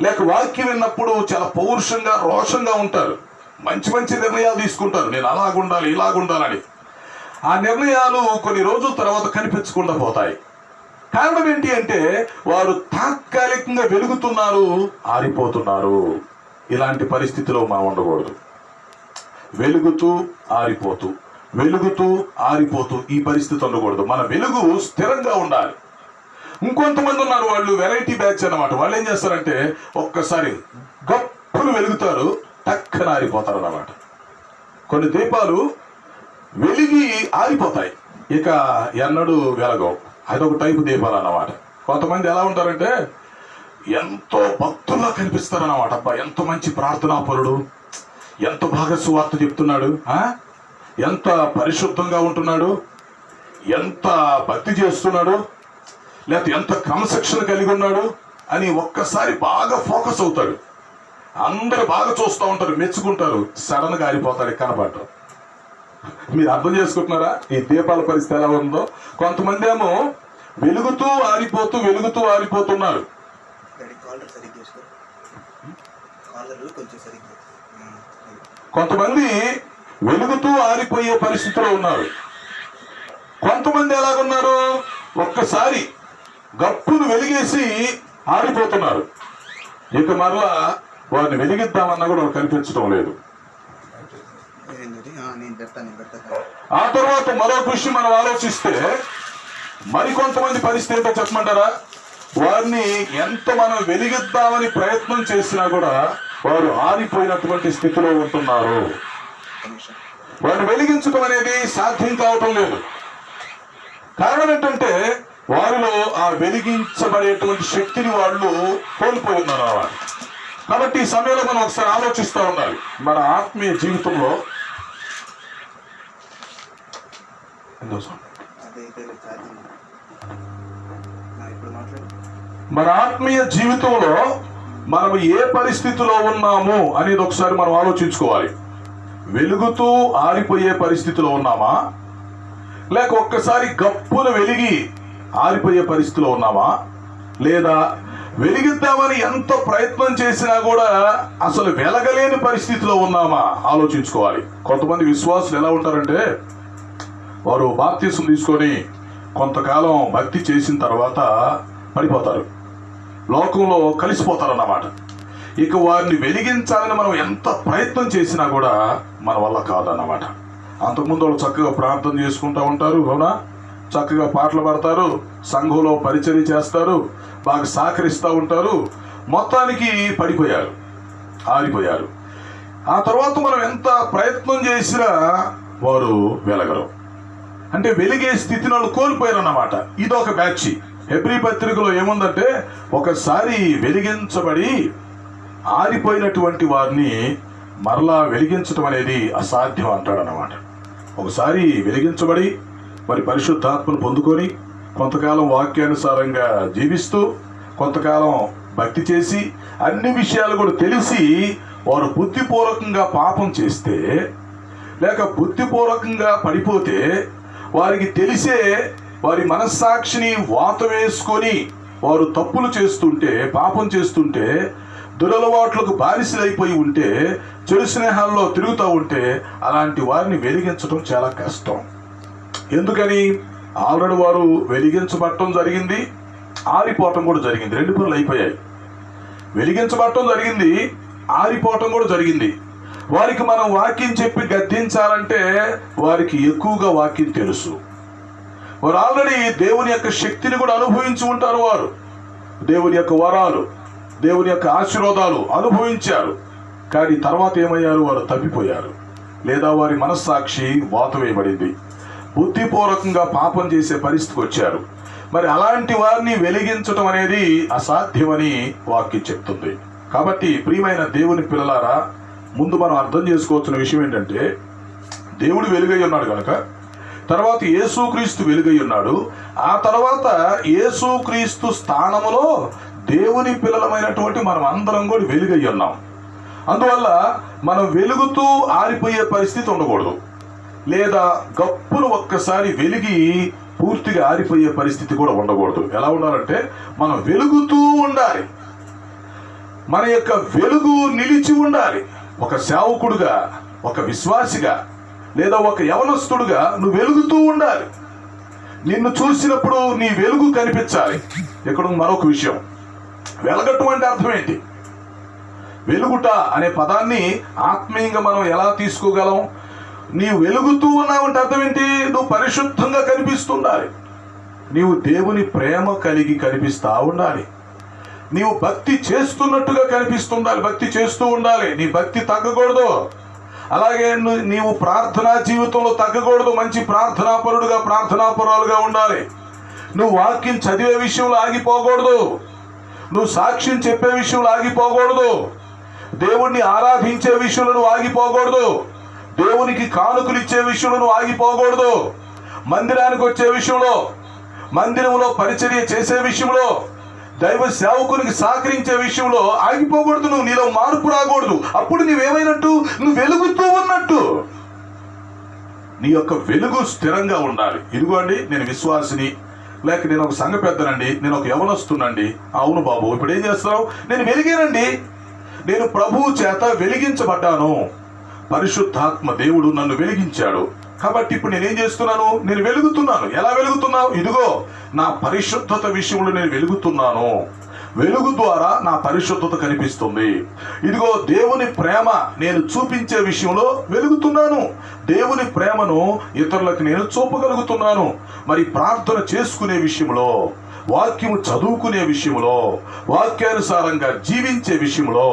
లేక వాక్యం విన్నప్పుడు చాలా పౌరుషంగా రోషంగా ఉంటారు, మంచి మంచి నిర్ణయాలు తీసుకుంటారు, నేను అలాగుండాలి ఇలాగుండాలని. ఆ నిర్ణయాలు కొన్ని రోజుల తర్వాత కనిపించకుండా పోతాయి. కారణం ఏంటి అంటే వారు తాత్కాలికంగా వెలుగుతున్నారు, ఆరిపోతున్నారు. ఇలాంటి పరిస్థితిలో మనం ఉండకూడదు. వెలుగుతూ ఆరిపోతూ ఈ పరిస్థితి ఉండకూడదు. మన వెలుగు స్థిరంగా ఉండాలి. ఇంకొంతమంది ఉన్నారు, వాళ్ళు వెరైటీ బ్యాచ్ అన్నమాట. వాళ్ళు ఏం చేస్తారంటే ఒక్కసారి గప్పులు వెలుగుతారు, టక్కన ఆరిపోతారు అన్నమాట. కొన్ని దీపాలు వెలిగి ఆరిపోతాయి, ఇక ఎన్నడూ వెలగవు. అదొక టైపు దీపాలు అన్నమాట. కొంతమంది ఎలా ఉంటారంటే ఎంతో భక్తుల్లా కనిపిస్తారు అన్నమాట. అబ్బా, ఎంత మంచి ప్రార్థనాపరుడు, ఎంత బాగా సువార్త చెప్తున్నాడు, ఎంత పరిశుద్ధంగా ఉంటున్నాడు, ఎంత భక్తి చేస్తున్నాడు, లేకపోతే ఎంత క్రమశిక్షణ కలిగి ఉన్నాడు అని ఒక్కసారి బాగా ఫోకస్ అవుతాడు. అందరూ బాగా చూస్తూ ఉంటారు, మెచ్చుకుంటారు. సడన్ గా ఆరిపోతాడు, కనపడ్డారు. మీరు అర్థం చేసుకుంటున్నారా ఈ దీపాల పరిస్థితి ఎలా ఉందో? కొంతమంది ఏమో వెలుగుతూ ఆరిపోతున్నారు. కొంతమంది వెలుగుతూ ఆరిపోయే పరిస్థితిలో ఉన్నారు. కొంతమంది ఎలాగున్నారు? ఒక్కసారి గప్పును వెలిగేసి ఆరిపోతున్నారు. ఇక మరలా వారిని వెలిగిద్దామన్నా కూడా కనిపించడం లేదు. ఆ తర్వాత మరొక విషయం మనం ఆలోచిస్తే మరికొంతమంది పరిస్థితి ఏంటో చెప్పమంటారా? వారిని ఎంత మనం వెలిగిద్దామని ప్రయత్నం చేసినా కూడా వారు ఆరిపోయినటువంటి స్థితిలో ఉంటున్నారు. వారిని వెలిగించడం అనేది సాధ్యం కావటం లేదు. కారణం ఏంటంటే వారిలో ఆ వెలిగించబడేటువంటి శక్తిని వాళ్ళు కోల్పోయి ఉన్నారు అన్నమాట. కాబట్టి ఈ సమయంలో మనం ఒకసారి ఆలోచిస్తూ ఉండాలి. మన ఆత్మీయ జీవితంలో మనం ఏ పరిస్థితిలో ఉన్నాము అనేది ఒకసారి మనం ఆలోచించుకోవాలి. వెలుగుతూ ఆరిపోయే పరిస్థితిలో ఉన్నామా, లేక ఒక్కసారి గప్పున వెలిగి ఆరిపోయే పరిస్థితిలో ఉన్నామా, లేదా వెలిగిద్దామని ఎంత ప్రయత్నం చేసినా కూడా అసలు వెలగలేని పరిస్థితిలో ఉన్నామా ఆలోచించుకోవాలి. కొంతమంది విశ్వాసులు ఎలా ఉంటారంటే వారు బాప్తిసం తీసుకొని కొంతకాలం భక్తి చేసిన తర్వాత పడిపోతారు, లోకంలో కలిసిపోతారు అన్నమాట. ఇక వారిని వెలిగించాలని మనం ఎంత ప్రయత్నం చేసినా కూడా మన వల్ల కాదన్నమాట. అంతకుముందు వాళ్ళు చక్కగా ప్రార్థన చేసుకుంటూ ఉంటారు, అవునా, చక్కగా పాటలు పాడతారు, సంఘంలో పరిచర్య చేస్తారు, బాగా సహకరిస్తూ ఉంటారు. మొత్తానికి పడిపోయారు, ఆరిపోయారు. ఆ తర్వాత మనం ఎంత ప్రయత్నం చేసినా వారు వెలగరు. అంటే వెలిగే స్థితిని వాళ్ళు కోల్పోయారు అన్నమాట. ఇది ఒక బ్యాచ్. హెబ్రీ పత్రికలో ఏముందంటే, ఒకసారి వెలిగించబడి ఆరిపోయినటువంటి వారిని మరలా వెలిగించడం అనేది అసాధ్యం అంటాడన్నమాట. ఒకసారి వెలిగించబడి మరి పరిశుద్ధాత్మను పొందుకొని కొంతకాలం వాక్యానుసారంగా జీవిస్తూ కొంతకాలం భక్తి చేసి అన్ని విషయాలు కూడా తెలిసి వారు బుద్ధిపూర్వకంగా పాపం చేస్తే లేక బుద్ధిపూర్వకంగా పడిపోతే వారికి తెలిసే వారి మనస్సాక్షిని వాత వేసుకొని వారు తప్పులు చేస్తుంటే, పాపం చేస్తుంటే, దురలవాట్లకు బానిసలైపోయి ఉంటే, చెడు స్నేహాల్లో తిరుగుతూ ఉంటే అలాంటి వారిని వెలిగించడం చాలా కష్టం. ఎందుకని? ఆల్రెడీ వారు వెలిగించబడటం జరిగింది, ఆరిపోవటం కూడా జరిగింది. రెండు పనులు అయిపోయాయి. వెలిగించబడటం జరిగింది, ఆరిపోవటం కూడా జరిగింది. వారికి మనం వాక్యం చెప్పి గద్దించాలంటే వారికి ఎక్కువగా వాక్యం తెలుసు. వారు ఆల్రెడీ దేవుని యొక్క శక్తిని కూడా అనుభవించి ఉంటారు. వారు దేవుని యొక్క వరాలు, దేవుని యొక్క ఆశీర్వాదాలు అనుభవించారు. కానీ తర్వాత ఏమయ్యారు? వారు తప్పిపోయారు, లేదా వారి మనస్సాక్షి వాత వేయబడింది, బుద్ధిపూర్వకంగా పాపం చేసే పరిస్థితికి వచ్చారు. మరి అలాంటి వారిని వెలిగించటం అనేది అసాధ్యమని వాక్యం చెప్తుంది. కాబట్టి ప్రియమైన దేవుని పిల్లలారా, ముందు మనం అర్థం చేసుకోవాల్సిన విషయం ఏంటంటే, దేవుడు వెలుగై ఉన్నాడు కనుక, తర్వాత యేసుక్రీస్తు వెలుగై ఉన్నాడు. ఆ తర్వాత యేసుక్రీస్తు స్థానములో దేవుని పిల్లలమైనటువంటి మనం అందరం కూడా వెలుగై ఉన్నాం. అందువల్ల మనం వెలుగుతూ ఆరిపోయే పరిస్థితి ఉండకూడదు, లేదా గప్పును ఒక్కసారి వెలిగి పూర్తిగా ఆరిపోయే పరిస్థితి కూడా ఉండకూడదు. ఎలా ఉండాలంటే, మనం వెలుగుతూ ఉండాలి, మన యొక్క వెలుగు నిలిచి ఉండాలి. ఒక సేవకుడుగా, ఒక విశ్వాసిగా, లేదా ఒక యవనస్తుడుగా నువ్వు వెలుగుతూ ఉండాలి. నిన్ను చూసినప్పుడు నీ వెలుగు కనిపించాలి. ఇక్కడ మరొక విషయం, వెలగటం అంటే అర్థం ఏంటి? వెలుగుట అనే పదాన్ని ఆత్మీయంగా మనం ఎలా తీసుకోగలం? నీవు వెలుగుతూ ఉన్నావంటే అర్థం ఏంటి? నువ్వు పరిశుద్ధంగా కనిపిస్తుండాలి, నీవు దేవుని ప్రేమ కలిగి కనిపిస్తూ ఉండాలి, నీవు భక్తి చేస్తున్నట్టుగా కనిపిస్తుండాలి, భక్తి చేస్తూ ఉండాలి. నీ భక్తి తగ్గకూడదు. అలాగే నీవు ప్రార్థనా జీవితంలో తగ్గకూడదు. మంచి ప్రార్థనాపరుడుగా, ప్రార్థనాపరులుగా ఉండాలి. నువ్వు వాక్యం చదివే విషయంలో ఆగిపోకూడదు, నువ్వు సాక్ష్యం చెప్పే విషయంలో ఆగిపోకూడదు, దేవుణ్ణి ఆరాధించే విషయంలో నువ్వు ఆగిపోకూడదు, దేవునికి కానుకలు ఇచ్చే విషయంలో నువ్వు ఆగిపోకూడదు, మందిరానికి వచ్చే విషయంలో, మందిరంలో పరిచర్య చేసే విషయంలో, దైవ సేవకునికి సహకరించే విషయంలో ఆగిపోకూడదు. నువ్వు నీలో మార్పు రాకూడదు. అప్పుడు నువ్వేమైనట్టు? నువ్వు వెలుగుతూ ఉన్నట్టు. నీ యొక్క వెలుగు స్థిరంగా ఉండాలి. ఇదిగోండి, నేను విశ్వాసిని, లేక నేను ఒక సంఘ పెద్దనండి, నేను ఒక యవనస్తునండి. అవును బాబు, ఇప్పుడు ఏం చేస్తున్నావు? నేను వెలిగానండి, నేను ప్రభువు చేత వెలిగించబడ్డాను, పరిశుద్ధాత్మ దేవుడు నన్ను వెలిగించాడు. కాబట్టి ఇప్పుడు నేనేం చేస్తున్నాను? నేను వెలుగుతున్నాను. ఎలా వెలుగుతున్నావు? ఇదిగో నా పరిశుద్ధత విషయంలో నేను వెలుగుతున్నాను. వెలుగు ద్వారా నా పరిశుద్ధత కనిపిస్తుంది. ఇదిగో దేవుని ప్రేమ నేను చూపించే విషయంలో వెలుగుతున్నాను. దేవుని ప్రేమను ఇతరులకు నేను చూపగలుగుతున్నాను. మరి ప్రార్థన చేసుకునే విషయంలో, వాక్యము చదువుకునే విషయంలో, వాక్యానుసారంగా జీవించే విషయంలో,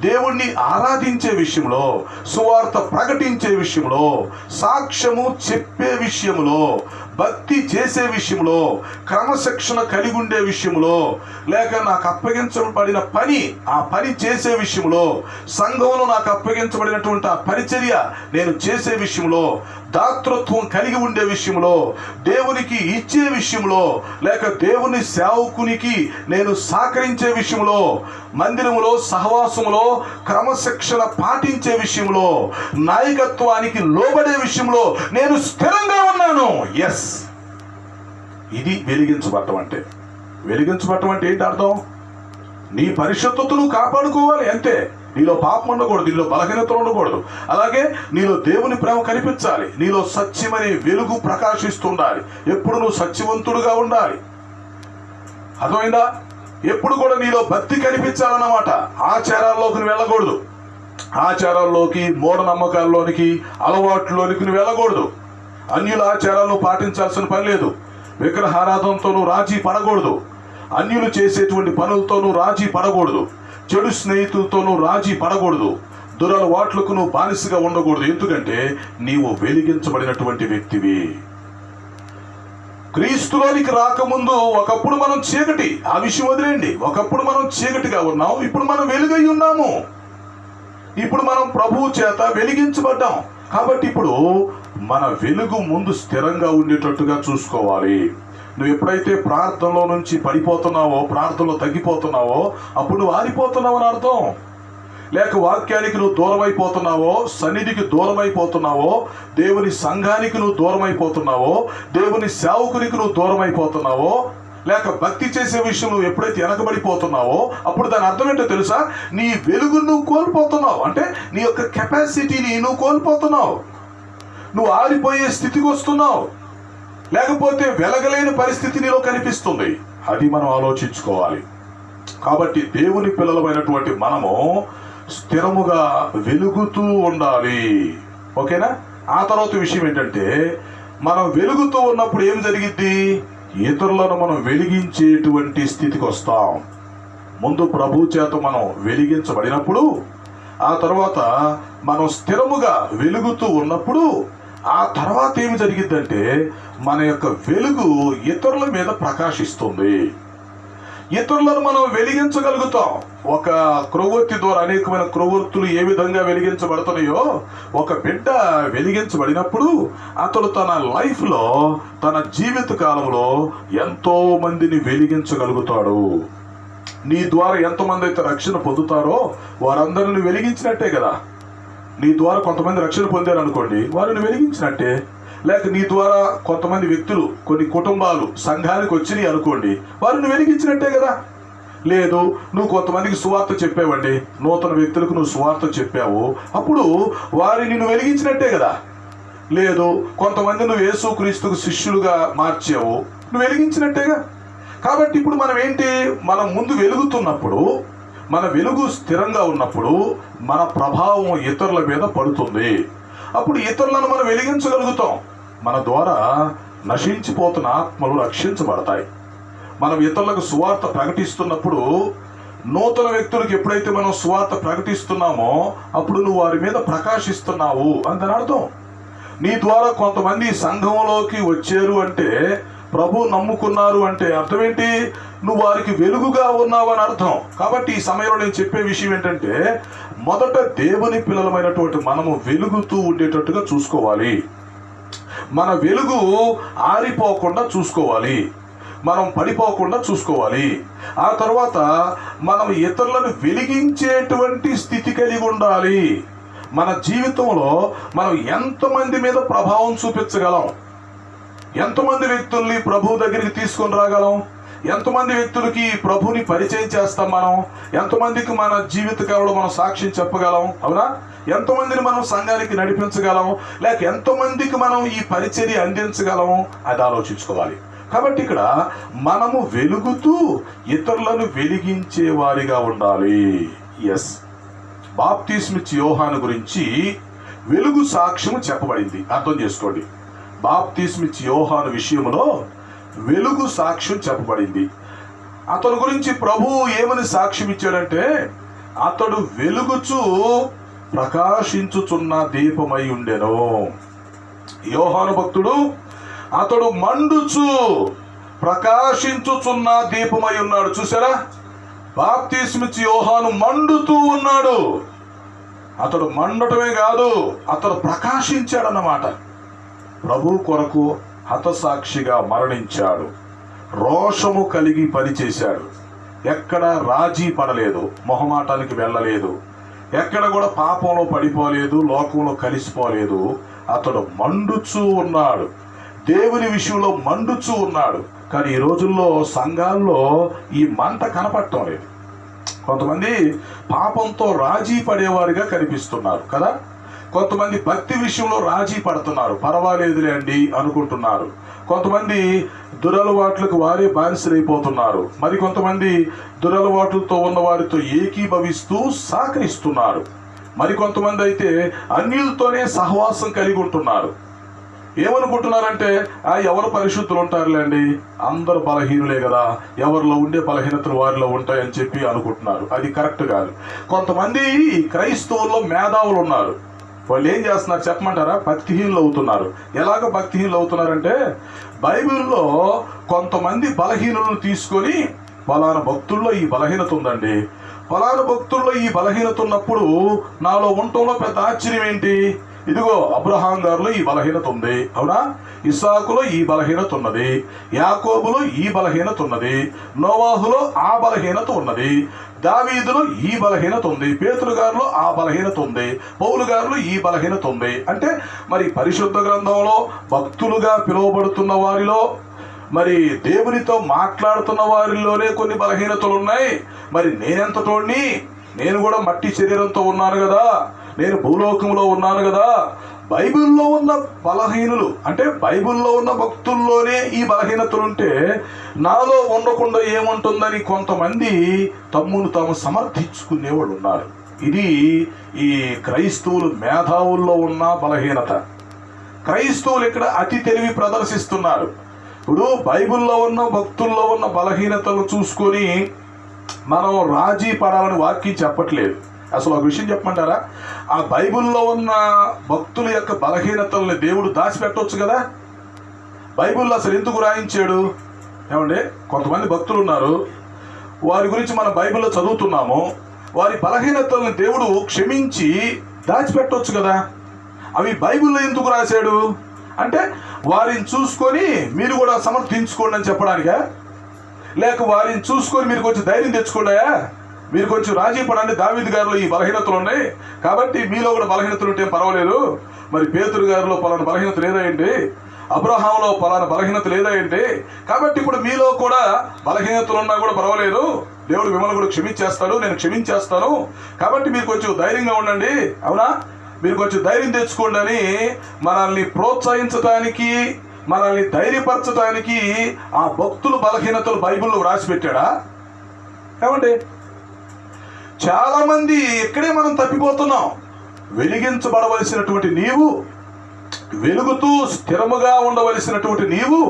దేవుణ్ణి ఆరాధించే విషయంలో, సువార్త ప్రకటించే విషయంలో, సాక్ష్యము చెప్పే విషయంలో, భక్తి చేసే విషయంలో, క్రమశిక్షణ కలిగి ఉండే విషయంలో, లేక నాకు అప్పగించబడిన పని, ఆ పని చేసే విషయంలో, సంఘంలో నాకు అప్పగించబడినటువంటి ఆ పరిచర్య నేను చేసే విషయంలో, దాతృత్వం కలిగి ఉండే విషయంలో, దేవునికి ఇచ్చే విషయంలో, లేక దేవుని సేవకునికి నేను సహకరించే విషయంలో, మందిరములో, సహవాసములో క్రమశిక్షణ పాటించే విషయంలో, నాయకత్వానికి లోబడే విషయంలో నేను స్థిరంగా ఉన్నాను. ఎస్, ఇది వెలిగించబడటం అంటే. వెలిగించబడటం అంటే ఏంటి అర్థం? నీ పరిశుద్ధతను కాపాడుకోవాలి అంతే. నీలో పాపం ఉండకూడదు, నీలో బలహీనతలు ఉండకూడదు. అలాగే నీలో దేవుని ప్రేమ కనిపించాలి, నీలో సత్యమనే వెలుగు ప్రకాశిస్తుండాలి. ఎప్పుడు నువ్వు సత్యవంతుడుగా ఉండాలి. అర్థమైందా? ఎప్పుడు కూడా నీలో భక్తి కనిపించాలన్నమాట. ఆచారాల్లోకి వెళ్ళకూడదు, ఆచారాల్లోకి, మూఢనమ్మకాల్లోనికి, అలవాట్లోనికి నువ్వు వెళ్ళకూడదు. అన్యుల ఆచారాలను పాటించాల్సిన పని లేదు. విగ్రహారాధనతో నువ్వు రాజీ పడకూడదు. అన్యులు చేసేటువంటి పనులతో నువ్వు రాజీ పడకూడదు. చెడు స్నేహితులతో నువ్వు రాజీ పడకూడదు. దురలవాట్లకు నువ్వు బానిసగా ఉండకూడదు. ఎందుకంటే నీవు వెలిగించబడినటువంటి వ్యక్తివి. క్రీస్తులోనికి రాకముందు ఒకప్పుడు మనం చీకటి, ఆ విషయం వదిలేండి. ఒకప్పుడు మనం చీకటిగా ఉన్నాం, ఇప్పుడు మనం వెలుగై ఉన్నాము. ఇప్పుడు మనం ప్రభువు చేత వెలిగించబడ్డాం. కాబట్టి ఇప్పుడు మన వెలుగు ముందు స్థిరంగా ఉండేటట్టుగా చూసుకోవాలి. నువ్వు ఎప్పుడైతే ప్రార్థనలో నుంచి పడిపోతున్నావో, ప్రార్థనలో తగ్గిపోతున్నావో, అప్పుడు నువ్వు ఆరిపోతున్నావు అని అర్థం. లేక వాక్యానికి నువ్వు దూరం అయిపోతున్నావో, సన్నిధికి దూరం అయిపోతున్నావో, దేవుని సంఘానికి నువ్వు దూరం అయిపోతున్నావో, దేవుని సేవకునికి నువ్వు దూరం అయిపోతున్నావో, లేక భక్తి చేసే విషయం నువ్వు ఎప్పుడైతే వెనకబడిపోతున్నావో, అప్పుడు దాని అర్థం ఏంటో తెలుసా? నీ వెలుగు నువ్వు కోల్పోతున్నావు. అంటే నీ యొక్క కెపాసిటీని నువ్వు కోల్పోతున్నావు. నువ్వు ఆరిపోయే స్థితికి వస్తున్నావు. లేకపోతే వెలగలేని పరిస్థితి నీలో కనిపిస్తుంది. అది మనం ఆలోచించుకోవాలి. కాబట్టి దేవుని పిల్లలమైనటువంటి మనము స్థిరముగా వెలుగుతూ ఉండాలి. ఓకేనా? ఆ తర్వాత విషయం ఏంటంటే, మనం వెలుగుతూ ఉన్నప్పుడు ఏం జరిగిద్ది? ఇతరులను మనం వెలిగించేటువంటి స్థితికి వస్తాం. ముందు ప్రభు చేత మనం వెలిగించబడినప్పుడు, ఆ తర్వాత మనం స్థిరముగా వెలుగుతూ ఉన్నప్పుడు, ఆ తర్వాత ఏమి జరిగిద్దంటే మన యొక్క వెలుగు ఇతరుల మీద ప్రకాశిస్తుంది. ఇతరులను మనం వెలిగించగలుగుతాం. ఒక క్రొవ్వొత్తి ద్వారా అనేకమైన క్రొవ్వొత్తులు ఏ విధంగా వెలిగించబడుతున్నాయో, ఒక బిడ్డ వెలిగించబడినప్పుడు అతడు తన లైఫ్లో, తన జీవిత కాలంలో ఎంతో మందిని వెలిగించగలుగుతాడు. నీ ద్వారా ఎంతమంది అయితే రక్షణ పొందుతారో వారందరిని వెలిగించినట్టే కదా. నీ ద్వారా కొంతమంది రక్షణ పొందారు అనుకోండి, వారిని వెలిగించినట్టే. లేక నీ ద్వారా కొంతమంది వ్యక్తులు, కొన్ని కుటుంబాలు సంఘానికి వచ్చినాయి అనుకోండి, వారిని వెలిగించినట్టే కదా. లేదు, నువ్వు కొంతమందికి సువార్త చెప్పావండి, నూతన వ్యక్తులకు నువ్వు సువార్త చెప్పావు, అప్పుడు వారిని నువ్వు వెలిగించినట్టే కదా. లేదు, కొంతమంది నువ్వు యేసుక్రీస్తుకు శిష్యులుగా మార్చావు, నువ్వు వెలిగించినట్టేగా. కాబట్టి ఇప్పుడు మనం ఏంటి? మనం ముందు వెలుగుతున్నప్పుడు, మన వెలుగు స్థిరంగా ఉన్నప్పుడు మన ప్రభావం ఇతరుల మీద పడుతుంది. అప్పుడు ఇతరులను మనం వెలిగించగలుగుతాం. మన ద్వారా నశించిపోతున్న ఆత్మలు రక్షించబడతాయి. మనం ఇతరులకు సువార్త ప్రకటిస్తున్నప్పుడు, నూతన వ్యక్తులకు ఎప్పుడైతే మనం సువార్త ప్రకటిస్తున్నామో అప్పుడు నువ్వు వారి మీద ప్రకాశిస్తున్నావు అని దాని అర్థం. నీ ద్వారా కొంతమంది సంఘంలోకి వచ్చారు అంటే, ప్రభు నమ్ముకున్నారు అంటే అర్థం ఏంటి? నువ్వు వారికి వెలుగుగా ఉన్నావు అని అర్థం. కాబట్టి ఈ సమయంలో నేను చెప్పే విషయం ఏంటంటే, మొదట దేవుని పిల్లలమైనటువంటి మనము వెలుగుతూ ఉండేటట్టుగా చూసుకోవాలి. మన వెలుగు ఆరిపోకుండా చూసుకోవాలి, మనం పడిపోకుండా చూసుకోవాలి. ఆ తర్వాత మనం ఇతరులను వెలిగించేటువంటి స్థితి కలిగి ఉండాలి. మన జీవితంలో మనం ఎంతమంది మీద ప్రభావం చూపించగలం, ఎంతమంది వ్యక్తుల్ని ప్రభు దగ్గరికి తీసుకొని రాగలం, ఎంతమంది వ్యక్తులకి ప్రభుని పరిచయం చేస్తాం మనం, ఎంతమందికి మన జీవిత కాలంలో మనం సాక్ష్యం చెప్పగలం, అవునా? ఎంతమందిని మనం సంఘానికి నడిపించగలం, లేక ఎంతమందికి మనం ఈ పరిచర్య అందించగలం, అది ఆలోచించుకోవాలి. కాబట్టి ఇక్కడ మనము వెలుగుతూ ఇతరులను వెలిగించే వారిగా ఉండాలి. ఎస్, బాప్తిస్మిచ్చి యోహాను గురించి వెలుగు సాక్ష్యం చెప్పబడింది. అర్థం చేసుకోండి. బాప్తిస్మిచ్చి యోహాను విషయంలో వెలుగు సాక్ష్యం చెప్పబడింది. అతని గురించి ప్రభువు ఏమని సాక్ష్యం ఇచ్చాడంటే, అతడు వెలుగుచూ ప్రకాశించుచున్న దీపమై ఉండెను. యోహాను భక్తుడు అతడు మండుచు ప్రకాశించుచున్న దీపమై ఉన్నాడు. చూసారా? బాప్తిస్మిచ్చి యోహాను మండుతూ ఉన్నాడు. అతడు మండటమే కాదు, అతడు ప్రకాశించాడన్నమాట. ప్రభు కొరకు హతసాక్షిగా మరణించాడు. రోషము కలిగి పనిచేశాడు. ఎక్కడ రాజీ పడలేదు, మొహమాటానికి వెళ్ళలేదు, ఎక్కడ కూడా పాపంలో పడిపోలేదు, లోకంలో కలిసిపోలేదు. అతడు మండుచూ ఉన్నాడు, దేవుని విషయంలో మండుచూ ఉన్నాడు. కానీ ఈ రోజుల్లో సంఘాల్లో ఈ మంట కనపడటం లేదు. కొంతమంది పాపంతో రాజీ పడేవారిగా కనిపిస్తున్నారు కదా. కొంతమంది భక్తి విషయంలో రాజీ పడుతున్నారు, పర్వాలేదులే అండి అనుకుంటున్నారు. కొంతమంది దురలవాట్లకు వారే బానిసలైపోతున్నారు. మరి కొంతమంది దురలవాట్లతో ఉన్న వారితో ఏకీభవిస్తూ సహకరిస్తున్నారు. మరికొంతమంది అయితే అన్యులతోనే సహవాసం కలిగి ఉంటున్నారు. ఏమనుకుంటున్నారంటే ఎవరు పరిశుద్ధులు ఉంటారులేండి, అందరు బలహీనులే కదా, ఎవరిలో ఉండే బలహీనతలు వారిలో ఉంటాయని చెప్పి అనుకుంటున్నారు. అది కరెక్ట్ కాదు. కొంతమంది క్రైస్తవుల్లో మేధావులు ఉన్నారు. వాళ్ళు ఏం చేస్తున్నారు చెప్పమంటారా? భక్తిహీనులు అవుతున్నారు. ఎలాగ భక్తిహీనులు అవుతున్నారంటే, బైబిల్లో కొంతమంది బలహీనులను తీసుకొని ఫలానా భక్తుల్లో ఈ బలహీనత ఉందండి, ఫలానా భక్తుల్లో ఈ బలహీనత ఉన్నప్పుడు నాలో ఉండటంలో పెద్ద ఆశ్చర్యం ఏంటి, ఇదిగో అబ్రహాం గారిలో ఈ బలహీనత ఉంది, అవునా, ఇస్సాకులో ఈ బలహీనత ఉన్నది, యాకోబులో ఈ బలహీనత ఉన్నది, నోవాహులో ఆ బలహీనత ఉన్నది, దావీదులో ఈ బలహీనత ఉంది, పేతురు గారిలో ఆ బలహీనత ఉంది, పౌలు గారిలో ఈ బలహీనత ఉంది. అంటే మరి పరిశుద్ధ గ్రంథంలో భక్తులుగా పిలువబడుతున్న వారిలో, మరి దేవునితో మాట్లాడుతున్న వారిలోనే కొన్ని బలహీనతలు ఉన్నాయి. మరి నేనెంతటోడిని, నేను కూడా మట్టి శరీరంతో ఉన్నాను కదా, నేను భూలోకంలో ఉన్నాను కదా. బైబిల్లో ఉన్న బలహీనులు అంటే బైబిల్లో ఉన్న భక్తుల్లోనే ఈ బలహీనతలు ఉంటే నాలో ఉండకుండా ఏముంటుందని కొంతమంది తమ్మును తాము సమర్థించుకునేవాళ్ళు ఉన్నారు. ఇది ఈ క్రైస్తవులు మేధావుల్లో ఉన్న బలహీనత. క్రైస్తవులు ఇక్కడ అతి తెలివి ప్రదర్శిస్తున్నారు. ఇప్పుడు బైబిల్లో ఉన్న భక్తుల్లో ఉన్న బలహీనతలు చూసుకొని మనం రాజీ పడాలని వాక్యం చెప్పట్లేదు. అసలు ఒక విషయం చెప్పమంటారా? ఆ బైబిల్లో ఉన్న భక్తుల యొక్క బలహీనతల్ని దేవుడు దాచిపెట్టవచ్చు కదా. బైబిల్లో అసలు ఎందుకు రాయించాడు? ఏమండి, కొంతమంది భక్తులు ఉన్నారు, వారి గురించి మనం బైబిల్లో చదువుతున్నాము, వారి బలహీనతల్ని దేవుడు క్షమించి దాచిపెట్టవచ్చు కదా. అవి బైబిల్లో ఎందుకు రాశాడు అంటే వారిని చూసుకొని మీరు కూడా సమర్థించుకోండి అని చెప్పడానికా, లేక వారిని చూసుకొని మీరు కొంచెం ధైర్యం తెచ్చుకోండాయా, మీరు కొంచెం రాజీ పడండి, దావీదు గారిలో ఈ బలహీనతలు ఉన్నాయి కాబట్టి మీలో కూడా బలహీనతలు ఉంటే పర్వాలేదు, మరి పేతురు గారిలో పలానా బలహీనత లేదా ఏంటి, అబ్రహాంలో పలానా బలహీనత లేదా ఏంటి, కాబట్టి ఇప్పుడు మీలో కూడా బలహీనతలు ఉన్నా కూడా పర్వాలేదు, దేవుడు మిమ్మల్ని కూడా క్షమించేస్తాడు, నేను క్షమించేస్తాను, కాబట్టి మీరు కొంచెం ధైర్యంగా ఉండండి, అవునా, మీరు కొంచెం ధైర్యం తెచ్చుకోండి అని మనల్ని ప్రోత్సహించడానికి, మనల్ని ధైర్యపరచడానికి ఆ భక్తుల బలహీనతలు బైబిల్లో రాసి పెట్టాడా? ఏమండి, చాలా మంది ఇక్కడే మనం తప్పిపోతున్నాం. వెలిగించబడవలసినటువంటి నీవు, వెలుగుతూ స్థిరముగా ఉండవలసినటువంటి నీవు,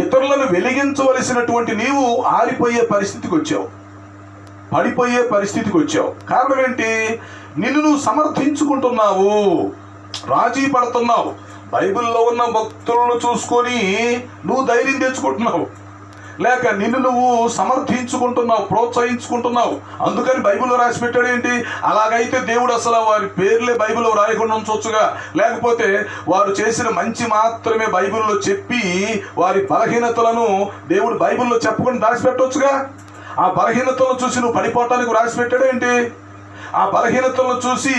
ఇతరులను వెలిగించవలసినటువంటి నీవు ఆరిపోయే పరిస్థితికి వచ్చావు, పడిపోయే పరిస్థితికి వచ్చావు. కారణం ఏంటి? నిన్ను నువ్వు సమర్థించుకుంటున్నావు, రాజీ పడుతున్నావు. బైబిల్లో ఉన్న భక్తులను చూసుకొని నువ్వు ధైర్యం తెచ్చుకుంటున్నావు, లేక నిన్ను నువ్వు సమర్థించుకుంటున్నావు, ప్రోత్సహించుకుంటున్నావు. అందుకని బైబిల్లో రాసి పెట్టాడు ఏంటి? అలాగైతే దేవుడు అసలు వారి పేర్లే బైబిల్లో రాయకుండా ఉంచవచ్చుగా, లేకపోతే వారు చేసిన మంచి మాత్రమే బైబిల్లో చెప్పి వారి బలహీనతలను దేవుడు బైబిల్లో చెప్పకుండా దాచిపెట్టవచ్చుగా. ఆ బలహీనతలను చూసి నువ్వు పడిపోవటానికి రాసి పెట్టాడు ఏంటి? ఆ బలహీనతలను చూసి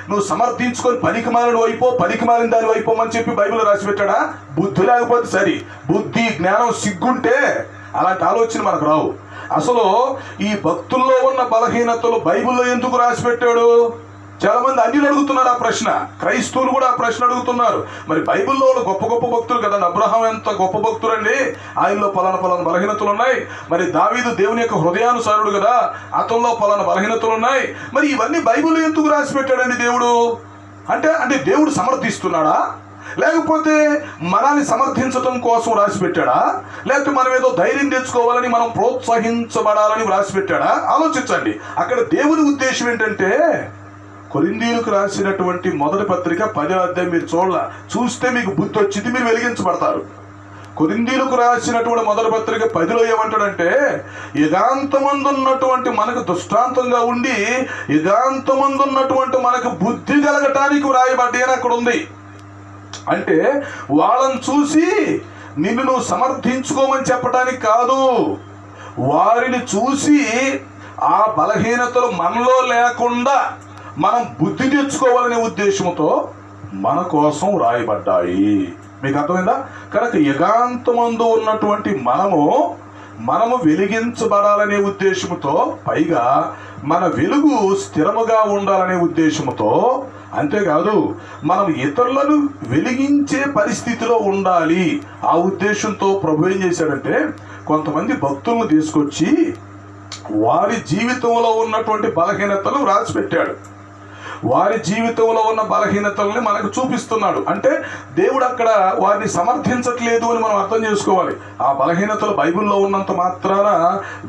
నువ్వు సమర్థించుకొని పనికి మాలిన వైపో, పనికి మాలిన దాని వైపోమని చెప్పి బైబిల్లో రాసి పెట్టాడా? బుద్ధి లేకపోతే సరి, బుద్ధి జ్ఞానం సిగ్గుంటే అలాంటి ఆలోచన మనకు రావు. అసలు ఈ భక్తుల్లో ఉన్న బలహీనతలు బైబిల్లో ఎందుకు రాసి పెట్టాడు? చాలా మంది అన్యులు అడుగుతున్నారు ఆ ప్రశ్న, క్రైస్తవులు కూడా ఆ ప్రశ్న అడుగుతున్నారు. మరి బైబిల్లో గొప్ప గొప్ప భక్తులు కదా, అబ్రహాం ఎంత గొప్ప భక్తుడండి, ఆయనలో పలానా పలానా బలహీనతలు ఉన్నాయి. మరి దావీదు దేవుని యొక్క హృదయానుసారుడు కదా, అతనిలో పలానా బలహీనతలు ఉన్నాయి. మరి ఇవన్నీ బైబిల్లో ఎందుకు రాసి పెట్టాడండి దేవుడు? అంటే దేవుడు సమర్థిస్తున్నాడా, లేకపోతే మనల్ని సమర్థించడం కోసం రాసి పెట్టాడా, లేకపోతే మనం ఏదో ధైర్యం తెచ్చుకోవాలని, మనం ప్రోత్సహించబడాలని రాసి పెట్టాడా? ఆలోచించండి. అక్కడ దేవుని ఉద్దేశం ఏంటంటే, కొరింథీయులకు రాసినటువంటి మొదటి పత్రిక 10వ అధ్యాయం మీరు చూస్తే మీకు బుద్ధి వచ్చింది, మీరు వెలిగించబడతారు. కొరింథీయులకు రాసినటువంటి మొదటి పత్రిక 10లో ఏమంటాడంటే, యుగాంతమందు ఉన్నటువంటి మనకు దృష్టాంతంగా ఉండి యుగాంతమందు ఉన్నటువంటి మనకు బుద్ధి కలగటానికి వ్రాయబడ్డాయి అని అక్కడ ఉంది. అంటే వాళ్ళని చూసి నిన్ను నువ్వు సమర్థించుకోమని చెప్పడానికి కాదు, వారిని చూసి ఆ బలహీనతలు మనలో లేకుండా మనం బుద్ధి తెచ్చుకోవాలనే ఉద్దేశంతో మన కోసం రాయబడ్డాయి. మీకు అర్థమైందా? కనుక యుగాంతమందు ఉన్నటువంటి మనము వెలిగించబడాలనే ఉద్దేశంతో, పైగా మన వెలుగు స్థిరముగా ఉండాలనే ఉద్దేశంతో, అంతేకాదు మనం ఇతరులను వెలిగించే పరిస్థితిలో ఉండాలి ఆ ఉద్దేశంతో ప్రభు ఏం చేశాడంటే, కొంతమంది భక్తులను తీసుకొచ్చి వారి జీవితంలో ఉన్నటువంటి బలహీనతలు రాసి పెట్టాడు. వారి జీవితంలో ఉన్న బలహీనతల్ని మనకు చూపిస్తున్నాడు. అంటే దేవుడు అక్కడ వారిని సమర్థించట్లేదు అని మనం అర్థం చేసుకోవాలి. ఆ బలహీనతలు బైబిల్లో ఉన్నంత మాత్రాన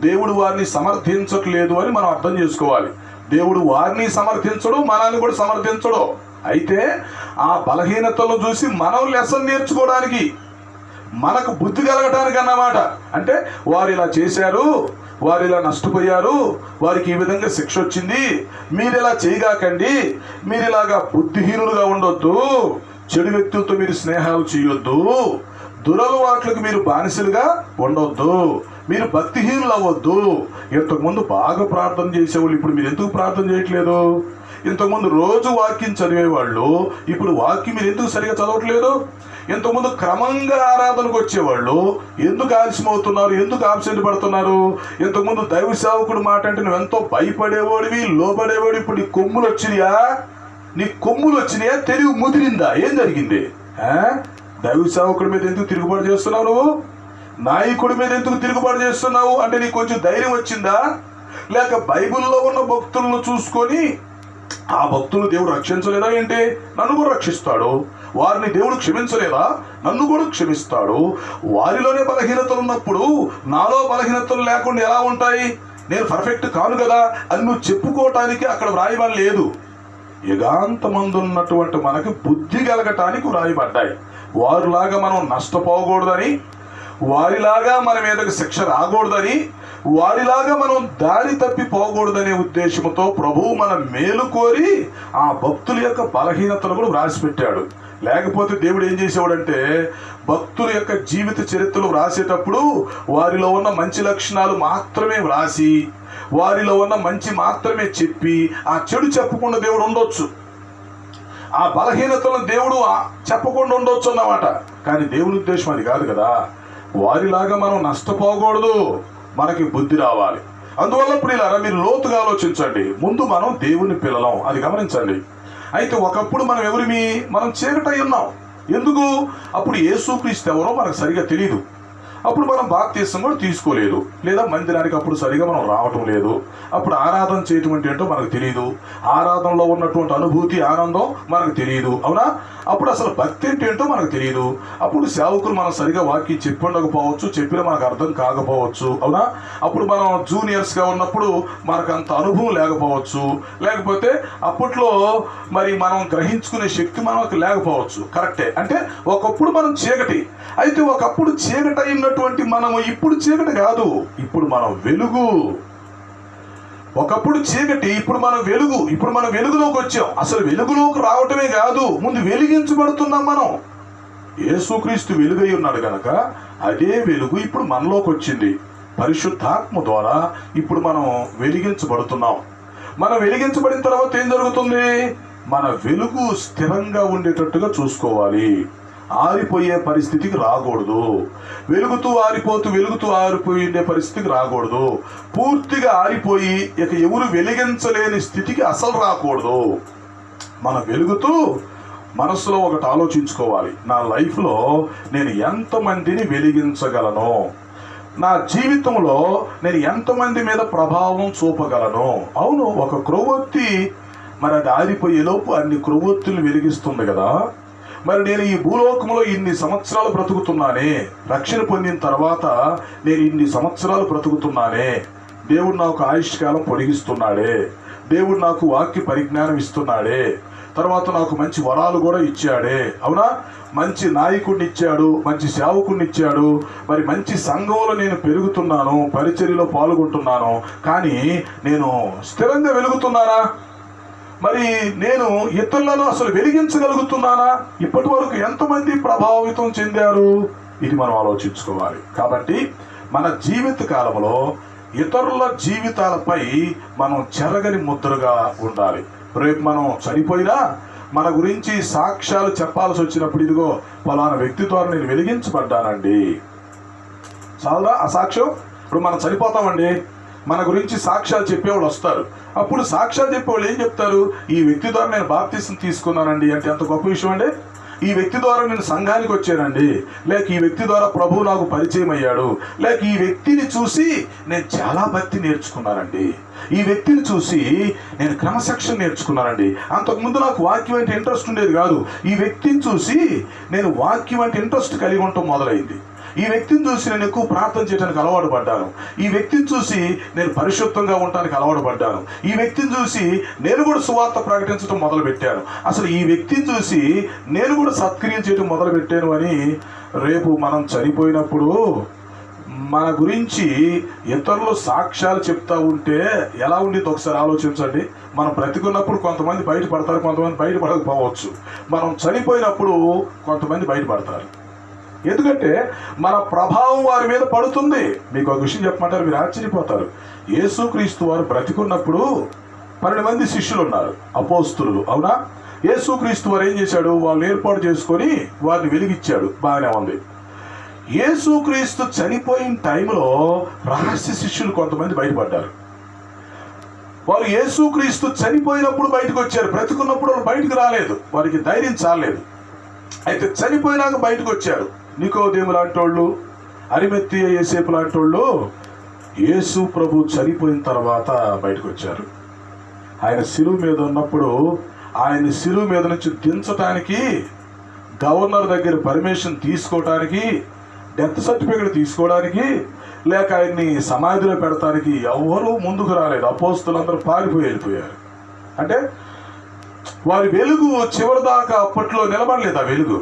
దేవుడు వారిని సమర్థించట్లేదు అని మనం అర్థం చేసుకోవాలి. దేవుడు వారిని సమర్థించడు, మనల్ని కూడా సమర్థించడు. అయితే ఆ బలహీనతలను చూసి మనం లెసన్ నేర్చుకోవడానికి, మనకు బుద్ధి కలగటానికి అన్నమాట. అంటే వారు ఇలా చేశారు, వారు ఇలా నష్టపోయారు, వారికి ఈ విధంగా శిక్ష వచ్చింది, మీరు ఇలా చేయగాకండి, మీరు ఇలాగా బుద్ధిహీనులుగా ఉండొద్దు, చెడు వ్యక్తులతో మీరు స్నేహాలు చేయొద్దు, దురలవాట్లకు మీరు బానిసలుగా ఉండొద్దు, మీరు భక్తిహీనులు అవ్వద్దు. ఇంతకుముందు బాగా ప్రార్థన చేసేవాళ్ళు ఇప్పుడు మీరు ఎందుకు ప్రార్థన చేయట్లేదు? ఇంతకుముందు రోజు వాక్యం చదివేవాళ్ళు ఇప్పుడు వాక్యం మీరు ఎందుకు సరిగా చదవట్లేదు? ఇంతకుముందు క్రమంగా ఆరాధనకు వచ్చేవాళ్ళు ఎందుకు ఆలస్యం అవుతున్నారు, ఎందుకు ఆబ్సెంట్ పడుతున్నారు? ఇంతకుముందు దైవ సేవకుడు మాట అంటే నువ్వు ఎంతో భయపడేవాడివి, లోబడేవాడు. ఇప్పుడు నీ కొమ్ములు వచ్చినాయా? తెలివి ముదిరిందా? ఏం జరిగింది? దైవ సేవకుడి మీద ఎందుకు తిరుగుబాటు చేస్తున్నావు? నువ్వు నాయకుడి మీద ఎందుకు తిరుగుబాటు చేస్తున్నావు? అంటే నీకు కొంచెం ధైర్యం వచ్చిందా? లేక బైబిల్లో ఉన్న భక్తులను చూసుకొని ఆ భక్తులు దేవుడు రక్షించలేదా ఏంటి? నన్ను కూడా రక్షిస్తాడు. వారిని దేవుడు క్షమించలేదా? నన్ను కూడా క్షమిస్తాడు. వారిలోనే బలహీనతలు ఉన్నప్పుడు నాలో బలహీనతలు లేకుండా ఎలా ఉంటాయి? నేను పర్ఫెక్ట్ కాను కదా అని నువ్వు చెప్పుకోవటానికి అక్కడ వ్రాయబడి లేదు. యుగాంతమందున్నటువంటి మనకి బుద్ధి కలగటానికి వ్రాయబడ్డాయి. వారిలాగా మనం నష్టపోకూడదని, వారిలాగా మన మీదకి శిక్ష రాకూడదని, వారిలాగా మనం దారి తప్పిపోకూడదనే ఉద్దేశంతో ప్రభువు మన మేలు కోరి ఆ భక్తుల యొక్క బలహీనతలు కూడా వ్రాసి పెట్టాడు. లేకపోతే దేవుడు ఏం చేసేవాడంటే భక్తుల యొక్క జీవిత చరిత్రలు వ్రాసేటప్పుడు వారిలో ఉన్న మంచి లక్షణాలు మాత్రమే వ్రాసి, వారిలో ఉన్న మంచి మాత్రమే చెప్పి ఆ చెడు చెప్పకుండా దేవుడు ఉండొచ్చు, ఆ బలహీనతలను దేవుడు చెప్పకుండా ఉండొచ్చు అన్నమాట. కానీ దేవుని ఉద్దేశం అది కాదు కదా. వారిలాగా మనం నష్టపోకూడదు, మనకి బుద్ధి రావాలి. అందువల్ల ఇప్పుడు ఇలా మీరు లోతుగా ఆలోచించండి. ముందు మనం దేవుని పిల్లలం, అది గమనించండి. అయితే ఒకప్పుడు మనం ఎవరిమి? మనం చీకటై ఉన్నాం. ఎందుకు? అప్పుడు యేసుక్రీస్తు ఎవరో మనకు సరిగా తెలియదు. అప్పుడు మనం బాప్తీసం కూడా తీసుకోలేదు, లేదా మందిరానికి అప్పుడు సరిగా మనం రావటం లేదు. అప్పుడు ఆరాధన చేయటం అంటే ఏంటో మనకు తెలియదు, ఆరాధనలో ఉన్నటువంటి అనుభూతి ఆనందం మనకు తెలియదు, అవునా? అప్పుడు అసలు భక్తి అంటే ఏంటో మనకు తెలియదు. అప్పుడు సేవకులు మనం సరిగా వాక్యం చెప్పి ఉండకపోవచ్చు, చెప్పినా మనకు అర్థం కాకపోవచ్చు, అవునా? అప్పుడు మనం జూనియర్స్గా ఉన్నప్పుడు మనకు అంత అనుభవం లేకపోవచ్చు, లేకపోతే అప్పట్లో మరి మనం గ్రహించుకునే శక్తి మనకు లేకపోవచ్చు. కరెక్టే. అంటే ఒకప్పుడు మనం చీకటి. అయితే ఒకప్పుడు చీకటి అయినటువంటి మనము ఇప్పుడు చీకటి కాదు, ఇప్పుడు మనం వెలుగు. ఒకప్పుడు చీకటి, ఇప్పుడు మనం వెలుగు. ఇప్పుడు మనం వెలుగులోకి వచ్చాం. అసలు వెలుగులోకి రావటమే కాదు, ముందు వెలిగించబడుతున్నాం మనం. యేసుక్రీస్తు వెలుగై ఉన్నాడు కనుక అదే వెలుగు ఇప్పుడు మనలోకి వచ్చింది. పరిశుద్ధాత్మ ద్వారా ఇప్పుడు మనం వెలిగించబడుతున్నాం. మనం వెలిగించబడిన తర్వాత ఏం జరుగుతుంది? మన వెలుగు స్థిరంగా ఉండేటట్టుగా చూసుకోవాలి. ఆరిపోయే పరిస్థితికి రాకూడదు. వెలుగుతూ ఆరిపోయే పరిస్థితికి రాకూడదు. పూర్తిగా ఆరిపోయి ఇక ఎవరు వెలిగించలేని స్థితికి అసలు రాకూడదు. మన వెలుగుతూ మనసులో ఒకటి ఆలోచించుకోవాలి. నా లైఫ్లో నేను ఎంతమందిని వెలిగించగలను? నా జీవితంలో నేను ఎంతమంది మీద ప్రభావం చూపగలను? అవును, ఒక క్రొవ్వొత్తి మరి అది ఆరిపోయేలోపు అన్ని క్రొవ్వొత్తులు వెలిగిస్తుంది కదా. మరి నేను ఈ భూలోకంలో ఇన్ని సంవత్సరాలు బ్రతుకుతున్నానే, రక్షణ పొందిన తర్వాత నేను ఇన్ని సంవత్సరాలు బ్రతుకుతున్నానే, దేవుడు నాకు ఆయుష్కాలం పొడిగిస్తున్నాడే, దేవుడు నాకు వాక్య పరిజ్ఞానం ఇస్తున్నాడే, తర్వాత నాకు మంచి వరాలు కూడా ఇచ్చాడే, అవునా? మంచి నాయకుడిని ఇచ్చాడు, మంచి సేవకుడిని ఇచ్చాడు, మరి మంచి సంఘంలో నేను పెరుగుతున్నాను, పరిచర్యలో పాల్గొంటున్నాను. కానీ నేను స్థిరంగా వెలుగుతున్నానా? మరి నేను ఇతరులను అసలు వెలిగించగలుగుతున్నానా? ఇప్పటి వరకు ఎంతమంది ప్రభావితం చెందారు? ఇది మనం ఆలోచించుకోవాలి. కాబట్టి మన జీవిత కాలంలో ఇతరుల జీవితాలపై మనం చెరగని ముద్రగా ఉండాలి. రేపు మనం చనిపోయినా మన గురించి సాక్ష్యాలు చెప్పాల్సి వచ్చినప్పుడు, ఇదిగో పలానా వ్యక్తి ద్వారా నేను వెలిగించబడ్డానండి. చాలా ఆ సాక్ష్యం. ఇప్పుడు మనం చనిపోతామండి, మన గురించి సాక్ష్యాలు చెప్పేవాళ్ళు వస్తారు. అప్పుడు సాక్ష్యాలు చెప్పేవాళ్ళు ఏం చెప్తారు? ఈ వ్యక్తి ద్వారా నేను బాప్తీసం తీసుకున్నానండి అంటే ఎంత గొప్ప విషయం అండి. ఈ వ్యక్తి ద్వారా నేను సంఘానికి వచ్చానండి, లేక ఈ వ్యక్తి ద్వారా ప్రభువు నాకు పరిచయం అయ్యాడు, లేక ఈ వ్యక్తిని చూసి నేను చాలా భక్తి నేర్చుకున్నానండి, ఈ వ్యక్తిని చూసి నేను క్రమశిక్షణ నేర్చుకున్నానండి, అంతకుముందు నాకు వాక్యం అంటే ఇంట్రెస్ట్ ఉండేది కాదు, ఈ వ్యక్తిని చూసి నేను వాక్యం అంటే ఇంట్రెస్ట్ కలిగి ఉండటం మొదలైంది, ఈ వ్యక్తిని చూసి నేను ఎక్కువ ప్రార్థన చేయడానికి అలవాటు పడ్డాను, ఈ వ్యక్తిని చూసి నేను పరిశుద్ధంగా ఉండటానికి అలవాటు పడ్డాను, ఈ వ్యక్తిని చూసి నేను కూడా సువార్త ప్రకటించడం మొదలు పెట్టాను, అసలు ఈ వ్యక్తిని చూసి నేను కూడా సత్క్రియ చేయడం మొదలు పెట్టాను అని రేపు మనం చనిపోయినప్పుడు మన గురించి ఇతరులు సాక్ష్యాలు చెప్తా ఉంటే ఎలా ఉండేది ఒకసారి ఆలోచించండి. మనం బ్రతికున్నప్పుడు కొంతమంది బయటపడతారు, కొంతమంది బయటపడకపోవచ్చు, మనం చనిపోయినప్పుడు కొంతమంది బయటపడతారు. ఎందుకంటే మన ప్రభావం వారి మీద పడుతుంది. మీకు ఒక విషయం చెప్పమంటారు, మీరు ఆశ్చర్యపోతారు. యేసుక్రీస్తు వారు బ్రతికున్నప్పుడు 12 మంది శిష్యులు ఉన్నారు, అపోస్తులు, అవునా? యేసుక్రీస్తు వారు ఏం చేశాడు? వాళ్ళు ఏర్పాటు చేసుకొని వారిని వెలిగించాడు, బాగానే ఉంది. యేసుక్రీస్తు చనిపోయిన టైంలో రహస్య శిష్యులు కొంతమంది బయటపడ్డారు. వారు యేసుక్రీస్తు చనిపోయినప్పుడు బయటకు వచ్చారు, బ్రతికున్నప్పుడు వాళ్ళు బయటకు రాలేదు, వారికి ధైర్యం చాలేదు. అయితే చనిపోయినాక బయటకు వచ్చారు. నికోదేము లాంటి వాళ్ళు, అరిమత్తెయ యోసేపు లాంటి వాళ్ళు యేసు ప్రభు చనిపోయిన తర్వాత బయటకు వచ్చారు. ఆయన శిలువ మీద ఉన్నప్పుడు ఆయన శిలువ మీద నుంచి దించడానికి, గవర్నర్ దగ్గర పర్మిషన్ తీసుకోవడానికి, డెత్ సర్టిఫికేట్ తీసుకోవడానికి, లేక ఆయన్ని సమాధిలో పెడతానికి ఎవరు ముందుకు రాలేదు. అపోస్తలులందరూ పారిపోయి వెళ్ళిపోయారు. అంటే వారి వెలుగు చివరి దాకా అప్పట్లో నిలబడలేదు. ఆ వెలుగు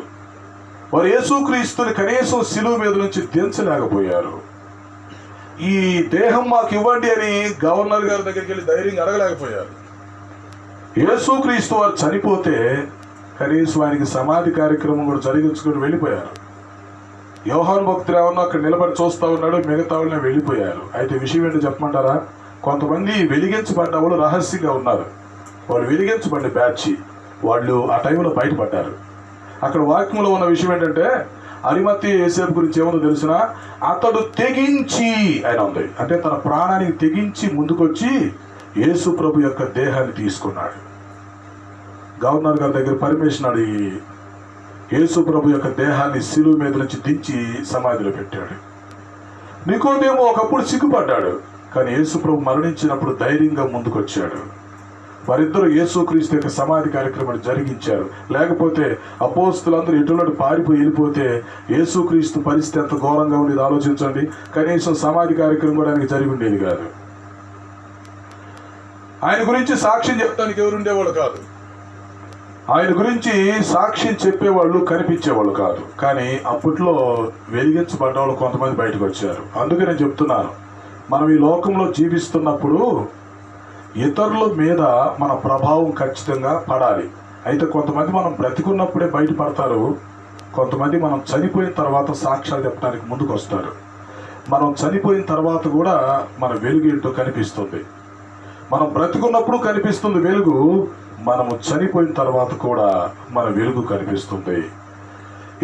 వారు యేసుక్రీస్తుని కనీసం శిలువ మీద నుంచి దించలేకపోయారు. ఈ దేహం మాకు ఇవ్వండి అని గవర్నర్ గారి దగ్గరికి వెళ్ళి ధైర్యంగా అడగలేకపోయారు. యేసుక్రీస్తు వారు చనిపోతే కనీసం ఆయనకి సమాధి కార్యక్రమం కూడా జరిగించుకొని వెళ్ళిపోయారు. యోహాను భక్తుడు ఏమన్నా అక్కడ నిలబడి చూస్తూ ఉన్నాడు, మిగతా వాళ్ళని వెళ్ళిపోయారు. అయితే విషయం ఏంటో చెప్పమంటారా? కొంతమంది వెలిగించబడ్డ వాళ్ళు రహస్యంగా ఉన్నారు. వాళ్ళు వెలిగించబడిన బ్యాచ్ వాళ్ళు ఆ టైంలో బయటపడ్డారు. అక్కడ వాక్యంలో ఉన్న విషయం ఏంటంటే, అరిమత్తెయ యోసేపు గురించి ఏముందో తెలిసిన, అతడు తెగించి ఆయన ఉంది, అంటే తన ప్రాణానికి తెగించి ముందుకొచ్చి యేసు ప్రభు యొక్క దేహాన్ని తీసుకున్నాడు. గవర్నర్ గారి దగ్గర పర్మిషన్ అడిగి యేసు ప్రభు యొక్క దేహాన్ని శిలువ మీద నుంచి దించి సమాధిలో పెట్టాడు. నికోదేము ఒకప్పుడు సిగ్గుపడ్డాడు, కానీ యేసు ప్రభు మరణించినప్పుడు ధైర్యంగా ముందుకొచ్చాడు. వారిద్దరూ యేసుక్రీస్తు యొక్క సమాధి కార్యక్రమాన్ని జరిగించారు. లేకపోతే అపోస్తులందరూ ఎటులాంటి పారిపోయి వెళ్ళిపోతే యేసుక్రీస్తు పరిస్థితి ఎంత ఘోరంగా ఉండేది ఆలోచించండి. కనీసం సమాధి కార్యక్రమం కూడా ఆయనకి జరిగి ఉండేది కాదు. ఆయన గురించి సాక్ష్యం చెప్పడానికి ఎవరు ఉండేవాళ్ళు కాదు. ఆయన గురించి సాక్ష్యం చెప్పేవాళ్ళు కనిపించేవాళ్ళు కాదు. కానీ అప్పట్లో వెలిగించబడ్డ వాళ్ళు కొంతమంది బయటకు వచ్చారు. అందుకే నేను చెప్తున్నాను, మనం ఈ లోకంలో జీవిస్తున్నప్పుడు ఇతరుల మీద మన ప్రభావం ఖచ్చితంగా పడాలి. అయితే కొంతమంది మనం బ్రతికున్నప్పుడే బయటపడతారు, కొంతమంది మనం చనిపోయిన తర్వాత సాక్ష్యాలు చెప్పడానికి ముందుకు వస్తారు. మనం చనిపోయిన తర్వాత కూడా మన వెలుగు ఏంటో కనిపిస్తుంది. మనం బ్రతికున్నప్పుడు కనిపిస్తుంది వెలుగు, మనము చనిపోయిన తర్వాత కూడా మన వెలుగు కనిపిస్తుంది.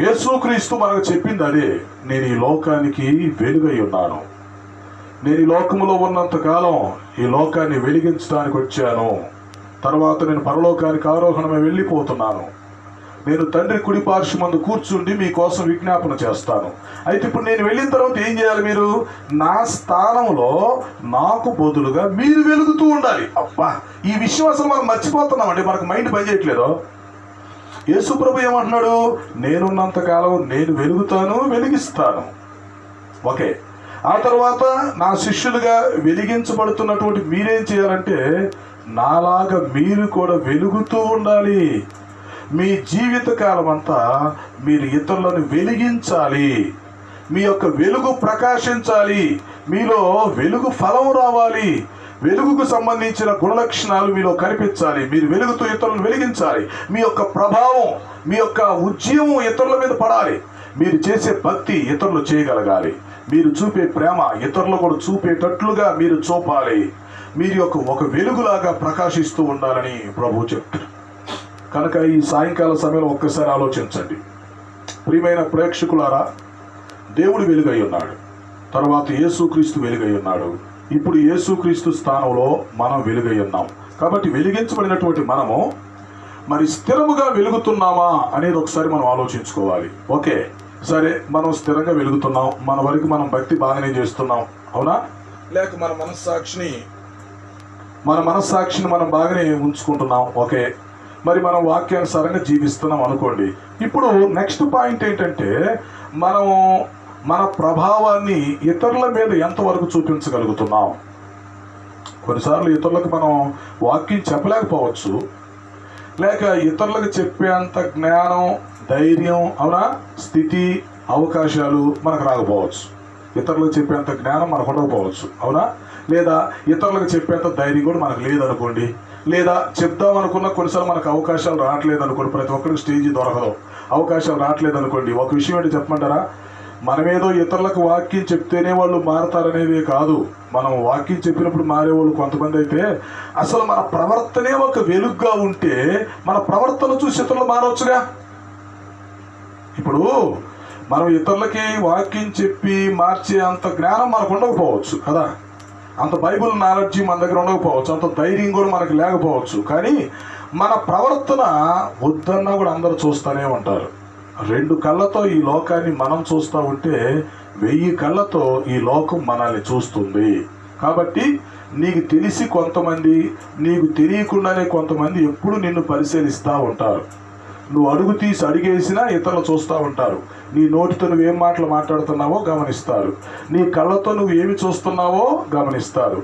యేసుక్రీస్తు మనకు చెప్పింది అదే, నేను ఈ లోకానికి వెలుగై ఉన్నాను, నేను ఈ లోకములో ఉన్నంత కాలం ఈ లోకాన్ని వెలిగించడానికి వచ్చాను, తర్వాత నేను పరలోకానికి ఆరోహణమై వెళ్ళిపోతున్నాను, నేను తండ్రి కుడి పార్శ్వమందు కూర్చుండి మీకోసం విజ్ఞాపన చేస్తాను. అయితే ఇప్పుడు నేను వెళ్ళిన తర్వాత ఏం చేయాలి? మీరు నా స్థానంలో నాకు బదులుగా మీరు వెలుగుతూ ఉండాలి. అబ్బా, ఈ విషయం అసలు మనం మర్చిపోతున్నామండి, మనకు మైండ్ పనిచేయట్లేదు. యేసు ప్రభు ఏమంటున్నాడు? నేనున్నంత కాలం నేను వెలుగుతాను, వెలిగిస్తాను. ఓకే, ఆ తర్వాత నా శిష్యులుగా వెలిగించబడుతున్నటువంటి మీరేం చేయాలంటే నాలాగా మీరు కూడా వెలుగుతూ ఉండాలి. మీ జీవితకాలం అంతా మీరు ఇతరులను వెలిగించాలి, మీ యొక్క వెలుగు ప్రకాశించాలి, మీలో వెలుగు ఫలం రావాలి, వెలుగుకు సంబంధించిన గుణలక్షణాలు మీలో కనిపించాలి. మీరు వెలుగుతూ ఇతరులను వెలిగించాలి. మీ యొక్క ప్రభావం, మీ యొక్క ఉద్యమం ఇతరుల మీద పడాలి. మీరు చేసే భక్తి ఇతరులు చేయగలగాలి. మీరు చూపే ప్రేమ ఇతరులు కూడా చూపేటట్లుగా మీరు చూపాలి. మీరు ఒక వెలుగులాగా ప్రకాశిస్తూ ఉండాలని ప్రభువు చెప్తారు. కనుక ఈ సాయంకాల సమయంలో ఒక్కసారి ఆలోచించండి. ప్రియమైన ప్రేక్షకులారా, దేవుడు వెలుగై ఉన్నాడు, తర్వాత యేసుక్రీస్తు వెలుగై ఉన్నాడు. ఇప్పుడు యేసుక్రీస్తు స్థానంలో మనం వెలుగై ఉన్నాం. కాబట్టి వెలిగించబడినటువంటి మనము మరి స్థిరముగా వెలుగుతున్నామా అనేది ఒకసారి మనం ఆలోచించుకోవాలి. ఓకే, సరే, మనం స్థిరంగా వెలుగుతున్నాం, మన వరకు మనం భక్తి బాగానే చేస్తున్నాం, అవునా? లేక మన మనస్సాక్షిని మనం బాగానే ఉంచుకుంటున్నాం, ఓకే. మరి మనం వాక్యానుసారంగా జీవిస్తున్నాం అనుకోండి. ఇప్పుడు నెక్స్ట్ పాయింట్ ఏంటంటే, మనం మన ప్రభావాన్ని ఇతరుల మీద ఎంతవరకు చూపించగలుగుతున్నాం. కొన్నిసార్లు ఇతరులకు మనం వాక్యం చెప్పలేకపోవచ్చు, లేక ఇతరులకు చెప్పేంత జ్ఞానం, ధైర్యం, అవునా, స్థితి, అవకాశాలు మనకు రాకపోవచ్చు. ఇతరులకు చెప్పేంత జ్ఞానం మనకు ఉండకపోవచ్చు, అవునా? లేదా ఇతరులకు చెప్పేంత ధైర్యం కూడా మనకు లేదనుకోండి. లేదా చెప్దాం అనుకున్న కొన్నిసార్లు మనకు అవకాశాలు రావట్లేదు అనుకోండి. ప్రతి ఒక్కరికి స్టేజ్ దొరకదు, అవకాశాలు రావట్లేదు అనుకోండి. ఒక విషయం ఏంటి చెప్పమంటారా? మనమేదో ఇతరులకు వాక్యం చెప్తేనే వాళ్ళు మారతారనేది కాదు. మనం వాక్యం చెప్పినప్పుడు మారేవాళ్ళు కొంతమంది అయితే, అసలు మన ప్రవర్తనే ఒక వెలుగుగా ఉంటే మన ప్రవర్తన చూసి ఇతరులు మారవచ్చుగా. ఇప్పుడు మనం ఇతరులకి వాక్యం చెప్పి మార్చే అంత జ్ఞానం మనకు ఉండకపోవచ్చు కదా, అంత బైబిల్ నాలెడ్జ్ మన దగ్గర ఉండకపోవచ్చు, అంత ధైర్యం కూడా మనకు లేకపోవచ్చు. కానీ మన ప్రవర్తన వద్దన్నా కూడా అందరూ చూస్తూనే ఉంటారు. 2 కళ్ళతో ఈ లోకాన్ని మనం చూస్తూ ఉంటే 1000 కళ్ళతో ఈ లోకం మనల్ని చూస్తుంది. కాబట్టి నీకు తెలిసి కొంతమంది, నీకు తెలియకుండానే కొంతమంది ఎప్పుడు నిన్ను పరిశీలిస్తూ ఉంటారు. నువ్వు అడుగు తీసి అడిగేసినా ఇతరులు చూస్తూ ఉంటారు. నీ నోటితో నువ్వేం మాటలు మాట్లాడుతున్నావో గమనిస్తారు. నీ కళ్ళతో నువ్వు ఏమి చూస్తున్నావో గమనిస్తారు.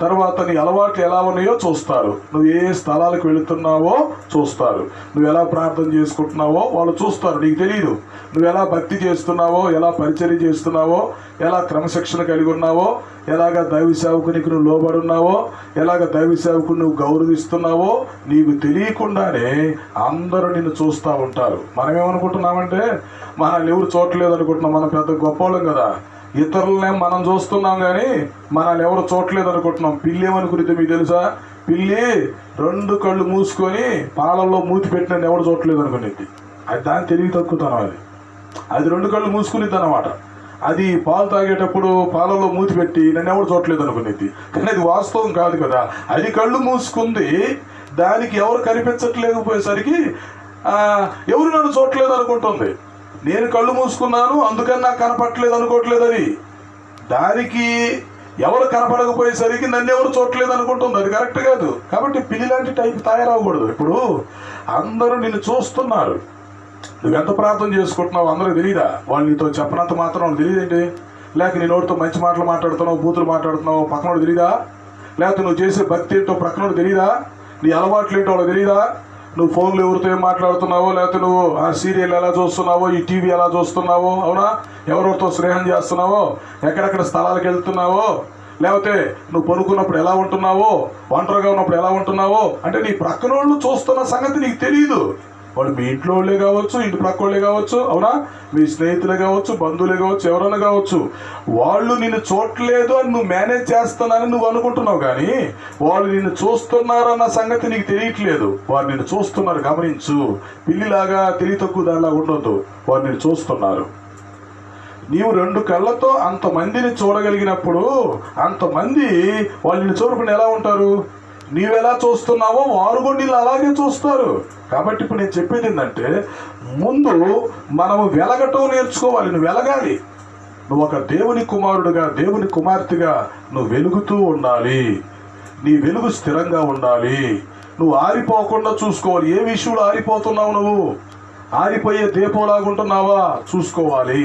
తర్వాత నీ అలవాట్లు ఎలా ఉన్నాయో చూస్తారు. నువ్వు ఏ స్థలాలకు వెళుతున్నావో చూస్తారు. నువ్వు ఎలా ప్రార్థన చేసుకుంటున్నావో వాళ్ళు చూస్తారు. నీకు తెలియదు నువ్వు ఎలా భక్తి చేస్తున్నావో, ఎలా పరిచర్య చేస్తున్నావో, ఎలా క్రమశిక్షణ కలిగి ఉన్నావో, ఎలాగ దైవ సేవకునికి నువ్వు లోబడి ఉన్నావో, ఎలాగ దైవ సేవకుని నువ్వు గౌరవిస్తున్నావో నీకు తెలియకుండానే అందరూ నిన్ను చూస్తూ ఉంటారు. మనం ఏమనుకుంటున్నామంటే మనల్ని ఎవరు చూడలేదు అనుకుంటున్నాం. మనం పెద్ద గొప్పవాళ్ళం కదా, ఇతరులనే మనం చూస్తున్నాం కానీ మనల్ని ఎవరు చూడలేదు అనుకుంటున్నాం. పిల్లి ఏమనుకునేది మీకు తెలుసా? పిల్లి 2 కళ్ళు మూసుకొని పాలల్లో మూతి పెట్టినని ఎవరు చూడలేదు అనుకునేది. అది దాని తెలివి తక్కువతనం. అది 2 కళ్ళు మూసుకునేది అన్నమాట. అది పాలు తాగేటప్పుడు పాలలో మూతి పెట్టి నన్ను ఎవరు చూడలేదు అనుకునేది. కానీ అది వాస్తవం కాదు కదా. అది కళ్ళు మూసుకుంది, దానికి ఎవరు కనిపించట్లేకపోయేసరికి ఎవరు నన్ను చూడలేదు అనుకుంటుంది. నేను కళ్ళు మూసుకున్నాను అందుకని నాకు కనపడట్లేదు అనుకోవట్లేదు. అది దానికి ఎవరు కనపడకపోయేసరికి నన్ను ఎవరు చూడట్లేదు అనుకుంటుంది. అది కరెక్ట్ కాదు. కాబట్టి పిల్లి లాంటి టైప్ తయారవ్వకూడదు. ఇప్పుడు అందరూ నిన్ను చూస్తున్నారు, నువ్వెంత ప్రార్థన చేసుకుంటున్నావు అందరూ తెలియదా? వాళ్ళు నీతో చెప్పనంత మాత్రం తెలియదేంటి? లేక నీ నోటితో మంచి మాటలు మాట్లాడుతున్నావు, బూతులు మాట్లాడుతున్నావు, పక్కనోడు తెలియదా? లేకపోతే నువ్వు చేసే భక్తి ఏంటో ప్రక్కనోడు తెలియదా? నీ అలవాట్లు ఏంటో వాళ్ళకి తెలియదా? నువ్వు ఫోన్లో ఎవరితో ఏం మాట్లాడుతున్నావో, లేకపోతే నువ్వు ఆ సీరియల్ ఎలా చూస్తున్నావో, ఈ టీవీ ఎలా చూస్తున్నావో, అవునా, ఎవరితో స్నేహం చేస్తున్నావో, ఎక్కడెక్కడ స్థలాలకు వెళ్తున్నావో, లేకపోతే నువ్వు పనుకున్నప్పుడు ఎలా ఉంటున్నావో, ఒంటరిగా ఉన్నప్పుడు ఎలా ఉంటున్నావో, అంటే నీ ప్రక్కన వాళ్ళు చూస్తున్న సంగతి నీకు తెలియదు. వాళ్ళు మీ ఇంట్లో వాళ్ళే కావచ్చు, ఇంటి ప్రక్క వాళ్ళే కావచ్చు, అవునా, మీ స్నేహితులే కావచ్చు, బంధువులే కావచ్చు, ఎవరైనా కావచ్చు. వాళ్ళు నిన్ను చూడలేదు అని నువ్వు మేనేజ్ చేస్తున్నానని నువ్వు అనుకుంటున్నావు, కానీ వాళ్ళు నిన్ను చూస్తున్నారన్న సంగతి నీకు తెలియట్లేదు. వారు నిన్ను చూస్తున్నారు, గమనించు. పిల్లిలాగా తెలివి తక్కువ దానిలాగా ఉండొద్దు. వారు నిన్ను చూస్తున్నారు. నీవు 2 కళ్ళతో అంతమందిని చూడగలిగినప్పుడు అంతమంది వాళ్ళు నిన్ను చూడకుండా ఎలా ఉంటారు? నీవెలా చూస్తున్నావో వారు కూడా నీళ్ళు అలాగే చూస్తారు. కాబట్టి ఇప్పుడు నేను చెప్పేది ఏంటంటే, ముందు మనము వెలగటం నేర్చుకోవాలి. నువ్వు వెలగాలి. నువ్వు ఒక దేవుని కుమారుడుగా, దేవుని కుమార్తెగా నువ్వు వెలుగుతూ ఉండాలి. నీ వెలుగు స్థిరంగా ఉండాలి. నువ్వు ఆరిపోకుండా చూసుకోవాలి. ఏ విషయంలో ఆరిపోతున్నావు? నువ్వు ఆరిపోయే దీపంలాగుంటున్నావా చూసుకోవాలి.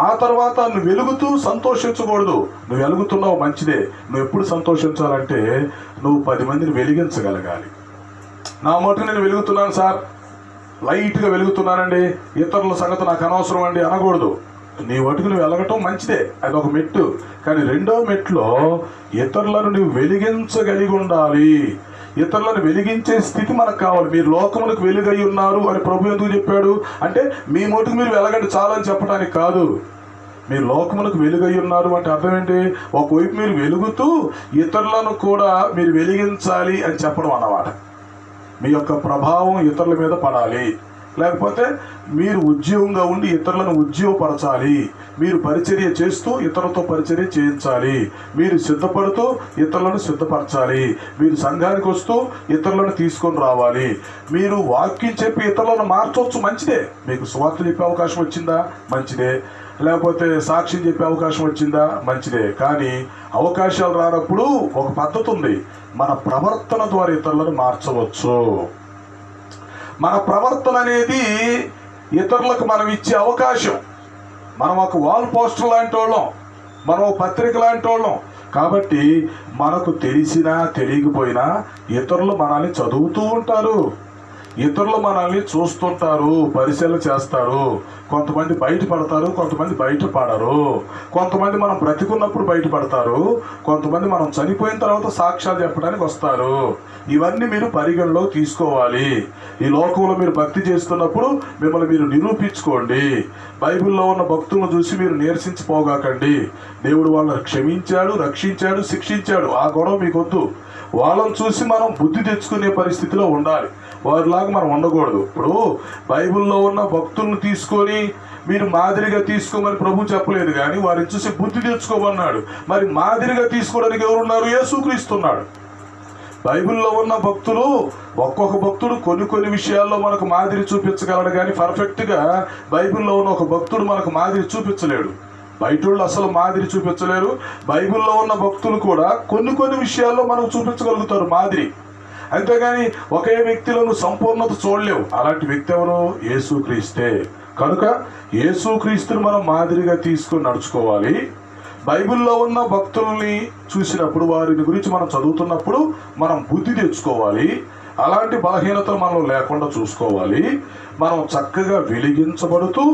ఆ తర్వాత నువ్వు వెలుగుతూ సంతోషించకూడదు. నువ్వు వెలుగుతున్నావు మంచిదే. నువ్వు ఎప్పుడు సంతోషించాలంటే నువ్వు 10 మందిని వెలిగించగలగాలి. నా మటుకు నేను వెలుగుతున్నాను సార్, లైట్గా వెలుగుతున్నానండి, ఇతరుల సంగతి నాకు అనవసరం అండి అనకూడదు. నీ మటుకు నువ్వు వెలగటం మంచిదే, అది ఒక మెట్టు. కానీ 2వ మెట్లో ఇతరులను నువ్వు వెలిగించగలిగి ఉండాలి. ఇతరులను వెలిగించే స్థితి మనకు కావాలి. మీరు లోకములకు వెలుగై ఉన్నారు అని ప్రభు ఎందుకు చెప్పాడు అంటే, మీ మటుకు మీరు వెలగండి చాలని చెప్పడానికి కాదు. మీరు లోకములకు వెలుగై ఉన్నారు అంటే అర్థం ఏంటి? ఒకవైపు మీరు వెలుగుతూ ఇతరులను కూడా మీరు వెలిగించాలి అని చెప్పడం అన్నమాట. మీ యొక్క ప్రభావం ఇతరుల మీద పడాలి. లేకపోతే మీరు ఉద్యోగంగా ఉండి ఇతరులను ఉద్యోగపరచాలి, మీరు పరిచర్య చేస్తూ ఇతరులతో పరిచర్య చేయించాలి, మీరు సిద్ధపడుతూ ఇతరులను సిద్ధపరచాలి, మీరు సంఘానికి వస్తూ ఇతరులను తీసుకొని రావాలి, మీరు వాక్యం చెప్పి ఇతరులను మార్చవచ్చు, మంచిదే. మీకు సువార్త చెప్పే అవకాశం వచ్చిందా, మంచిదే. లేకపోతే సాక్ష్యం చెప్పే అవకాశం వచ్చిందా, మంచిదే. కానీ అవకాశాలు రానప్పుడు ఒక పద్ధతి ఉంది, మన ప్రవర్తన ద్వారా ఇతరులను మార్చవచ్చు. మన ప్రవర్తన అనేది ఇతరులకు మనం ఇచ్చే అవకాశం. మనం ఒక వాల్ పోస్టర్ లాంటి వాళ్ళం, మనం పత్రిక లాంటి వాళ్ళం. కాబట్టి మనకు తెలిసినా తెలియకపోయినా ఇతరులు మనల్ని చదువుతూ ఉంటారు, ఇతరులు మనల్ని చూస్తుంటారు, పరిశీలన చేస్తారు. కొంతమంది బయటపడతారు, కొంతమంది బయటపడరు. కొంతమంది మనం బ్రతికున్నప్పుడు బయటపడతారు, కొంతమంది మనం చనిపోయిన తర్వాత సాక్ష్యాలు చెప్పడానికి వస్తారు. ఇవన్నీ మీరు పరిగణలో తీసుకోవాలి. ఈ లోకంలో మీరు భక్తి చేస్తున్నప్పుడు మిమ్మల్ని మీరు నిరూపించుకోండి. బైబిల్లో ఉన్న భక్తులను చూసి మీరు నీరసించిపోగాకండి. దేవుడు వాళ్ళని క్షమించాడు, రక్షించాడు, శిక్షించాడు. ఆ గొడవ మీకు వద్దు. వాళ్ళని చూసి మనం బుద్ధి తెచ్చుకునే పరిస్థితిలో ఉండాలి, వారిలాగా మనం ఉండకూడదు. ఇప్పుడు బైబిల్లో ఉన్న భక్తులను తీసుకొని మీరు మాదిరిగా తీసుకోమని ప్రభు చెప్పలేదు, కానీ వారిని చూసి బుద్ధి తెచ్చుకోమన్నాడు. మరి మాదిరిగా తీసుకోవడానికి ఎవరున్నారు? యేసుక్రీస్తున్నాడు. బైబిల్లో ఉన్న భక్తులు, ఒక్కొక్క భక్తుడు కొన్ని విషయాల్లో మనకు మాదిరి చూపించగలడు, కానీ పర్ఫెక్ట్గా బైబిల్లో ఉన్న ఒక భక్తుడు మనకు మాదిరి చూపించలేడు. బయటోళ్ళు అసలు మాదిరి చూపించలేరు. బైబిల్లో ఉన్న భక్తులు కూడా కొన్ని విషయాల్లో మనకు చూపించగలుగుతారు మాదిరి. అంతేగాని ఒకే వ్యక్తిలో సంపూర్ణత చూడలేవు. అలాంటి వ్యక్తి ఎవరు? యేసుక్రీస్తే. కనుక యేసుక్రీస్తుని మనం మాదిరిగా తీసుకొని నడుచుకోవాలి. బైబిల్లో ఉన్న భక్తుల్ని చూసినప్పుడు, వారిని గురించి మనం చదువుతున్నప్పుడు మనం బుద్ధి తెచ్చుకోవాలి. అలాంటి బలహీనతలు మనం లేకుండా చూసుకోవాలి. మనం చక్కగా వెలిగించబడుతూ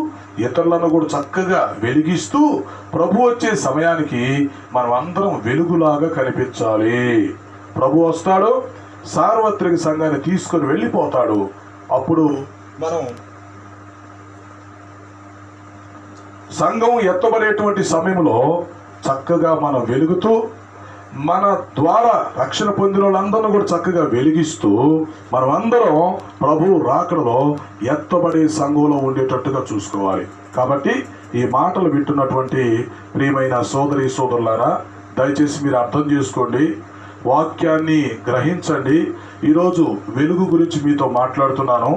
ఇతరులను కూడా చక్కగా వెలిగిస్తూ ప్రభు వచ్చే సమయానికి మనం అందరం వెలుగులాగా కనిపించాలి. ప్రభు వస్తాడు, సార్వత్రిక సంఘాన్ని తీసుకొని వెళ్ళిపోతాడు. అప్పుడు మనం సంఘం ఎత్తబడేటువంటి సమయంలో చక్కగా మనం వెలుగుతూ మన ద్వారా రక్షణ పొందిన వాళ్ళందరినీ కూడా చక్కగా వెలిగిస్తూ మనం అందరం ప్రభు రాకడలో ఎత్తబడే సంఘంలో ఉండేటట్టుగా చూసుకోవాలి. కాబట్టి ఈ మాటలు వింటున్నటువంటి ప్రియమైన సోదరి సోదరులారా, దయచేసి మీరు అర్థం చేసుకోండి, వాక్యాన్ని గ్రహించండి. ఈరోజు వెలుగు గురించి మీతో మాట్లాడుతున్నాను.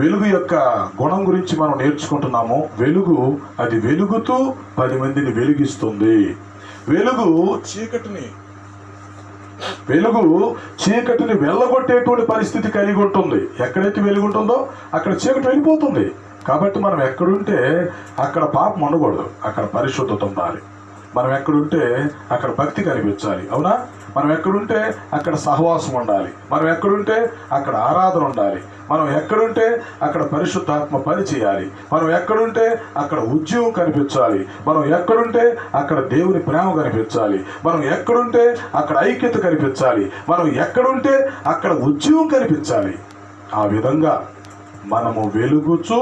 వెలుగు యొక్క గుణం గురించి మనం నేర్చుకుంటున్నాము. వెలుగు అది వెలుగుతూ 10 మందిని వెలిగిస్తుంది. వెలుగు చీకటిని వెళ్ళగొట్టేటువంటి పరిస్థితి కలిగి ఉంటుంది. ఎక్కడైతే వెలుగుంటుందో అక్కడ చీకటి వెళ్ళిపోతుంది. కాబట్టి మనం ఎక్కడుంటే అక్కడ పాపం ఉండకూడదు, అక్కడ పరిశుద్ధత ఉండాలి. మనం ఎక్కడుంటే అక్కడ భక్తి కనిపించాలి, అవునా? మనం ఎక్కడుంటే అక్కడ సహవాసం ఉండాలి. మనం ఎక్కడుంటే అక్కడ ఆరాధన ఉండాలి. మనం ఎక్కడుంటే అక్కడ పరిశుద్ధాత్మ పని చేయాలి. మనం ఎక్కడుంటే అక్కడ ఉద్యోగం కనిపించాలి. మనం ఎక్కడుంటే అక్కడ దేవుని ప్రేమ కనిపించాలి. మనం ఎక్కడుంటే అక్కడ ఐక్యత కనిపించాలి. మనం ఎక్కడుంటే అక్కడ ఉద్యోగం కనిపించాలి. ఆ విధంగా మనము వెలుగుచూ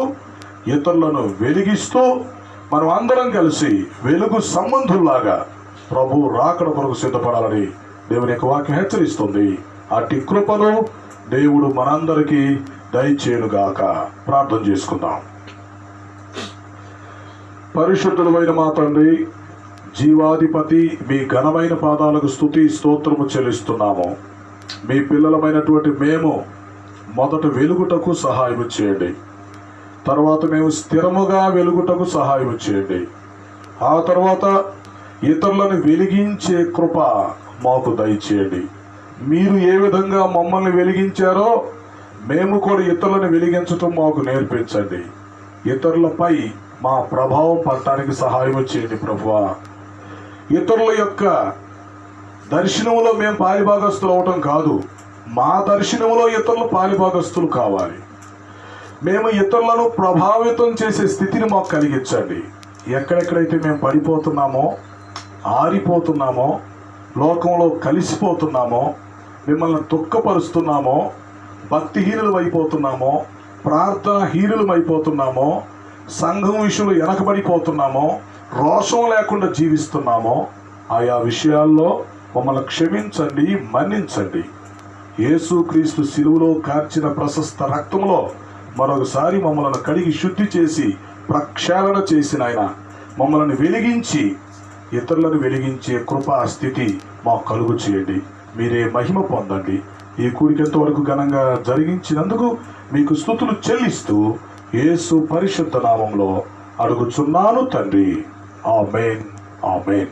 ఇతరులను వెలిగిస్తూ మనం అందరం కలిసి వెలుగు సంబంధుల్లాగా ప్రభు రాకడ కొరకు సిద్ధపడాలని దేవుని యొక్క వాక్యం హెచ్చరిస్తుంది. అట్టి కృపను దేవుడు మనందరికీ దయచేయునుగాక. ప్రార్థన చేసుకుందాం. పరిశుద్ధుడైన మా తండ్రి, జీవాధిపతి, మీ ఘనమైన పాదాలకు స్తుతి స్తోత్రము చెల్లిస్తున్నాము. మీ పిల్లలమైనటువంటి మేము మొదట వెలుగుటకు సహాయం చేయండి, తర్వాత మేము స్థిరముగా వెలుగుటకు సహాయం చేయండి, ఆ తర్వాత ఇతరులను వెలిగించే కృప మాకు దయచేయండి. మీరు ఏ విధంగా మమ్మల్ని వెలిగించారో మేము కూడా ఇతరులను వెలిగించటం మాకు నేర్పించండి. ఇతరులపై మా ప్రభావం పడటానికి సహాయం చేయండి ప్రభువా. ఇతరుల యొక్క దర్శనంలో మేము పాలిభాగస్తులు అవటం కాదు, మా దర్శనంలో ఇతరులు పాలిభాగస్తులు కావాలి. మేము ఇతరులను ప్రభావితం చేసే స్థితిని మాకు కలిగించండి. ఎక్కడెక్కడైతే మేము పడిపోతున్నామో, ఆరిపోతున్నామో, లోకంలో కలిసిపోతున్నామో, మిమ్మల్ని దుఃఖపరుస్తున్నామో, భక్తిహీనులు అయిపోతున్నామో, ప్రార్థనాహీనులు అయిపోతున్నామో, సంఘం విషయంలో వెనకబడిపోతున్నామో, రోషం లేకుండా జీవిస్తున్నామో, ఆయా విషయాల్లో మమ్మల్ని క్షమించండి, మన్నించండి. యేసుక్రీస్తు శిలువలో కార్చిన ప్రశస్త రక్తంలో మరొకసారి మమ్మల్ని కడిగి శుద్ధి చేసి ప్రక్షాళన చేసిన ఆయన మమ్మల్ని వెలిగించి ఇతరులను వెలిగించే కృపా స్థితి మాకు కలుగు చేయండి. మీరే మహిమ పొందండి. ఈ కూడిక ఎంతవరకు ఘనంగా జరిగించినందుకు మీకు స్తుతులు చెల్లిస్తూ యేసు పరిశుద్ధ నామంలో అడుగుచున్నాను తండ్రి. ఆమేన్, ఆమేన్.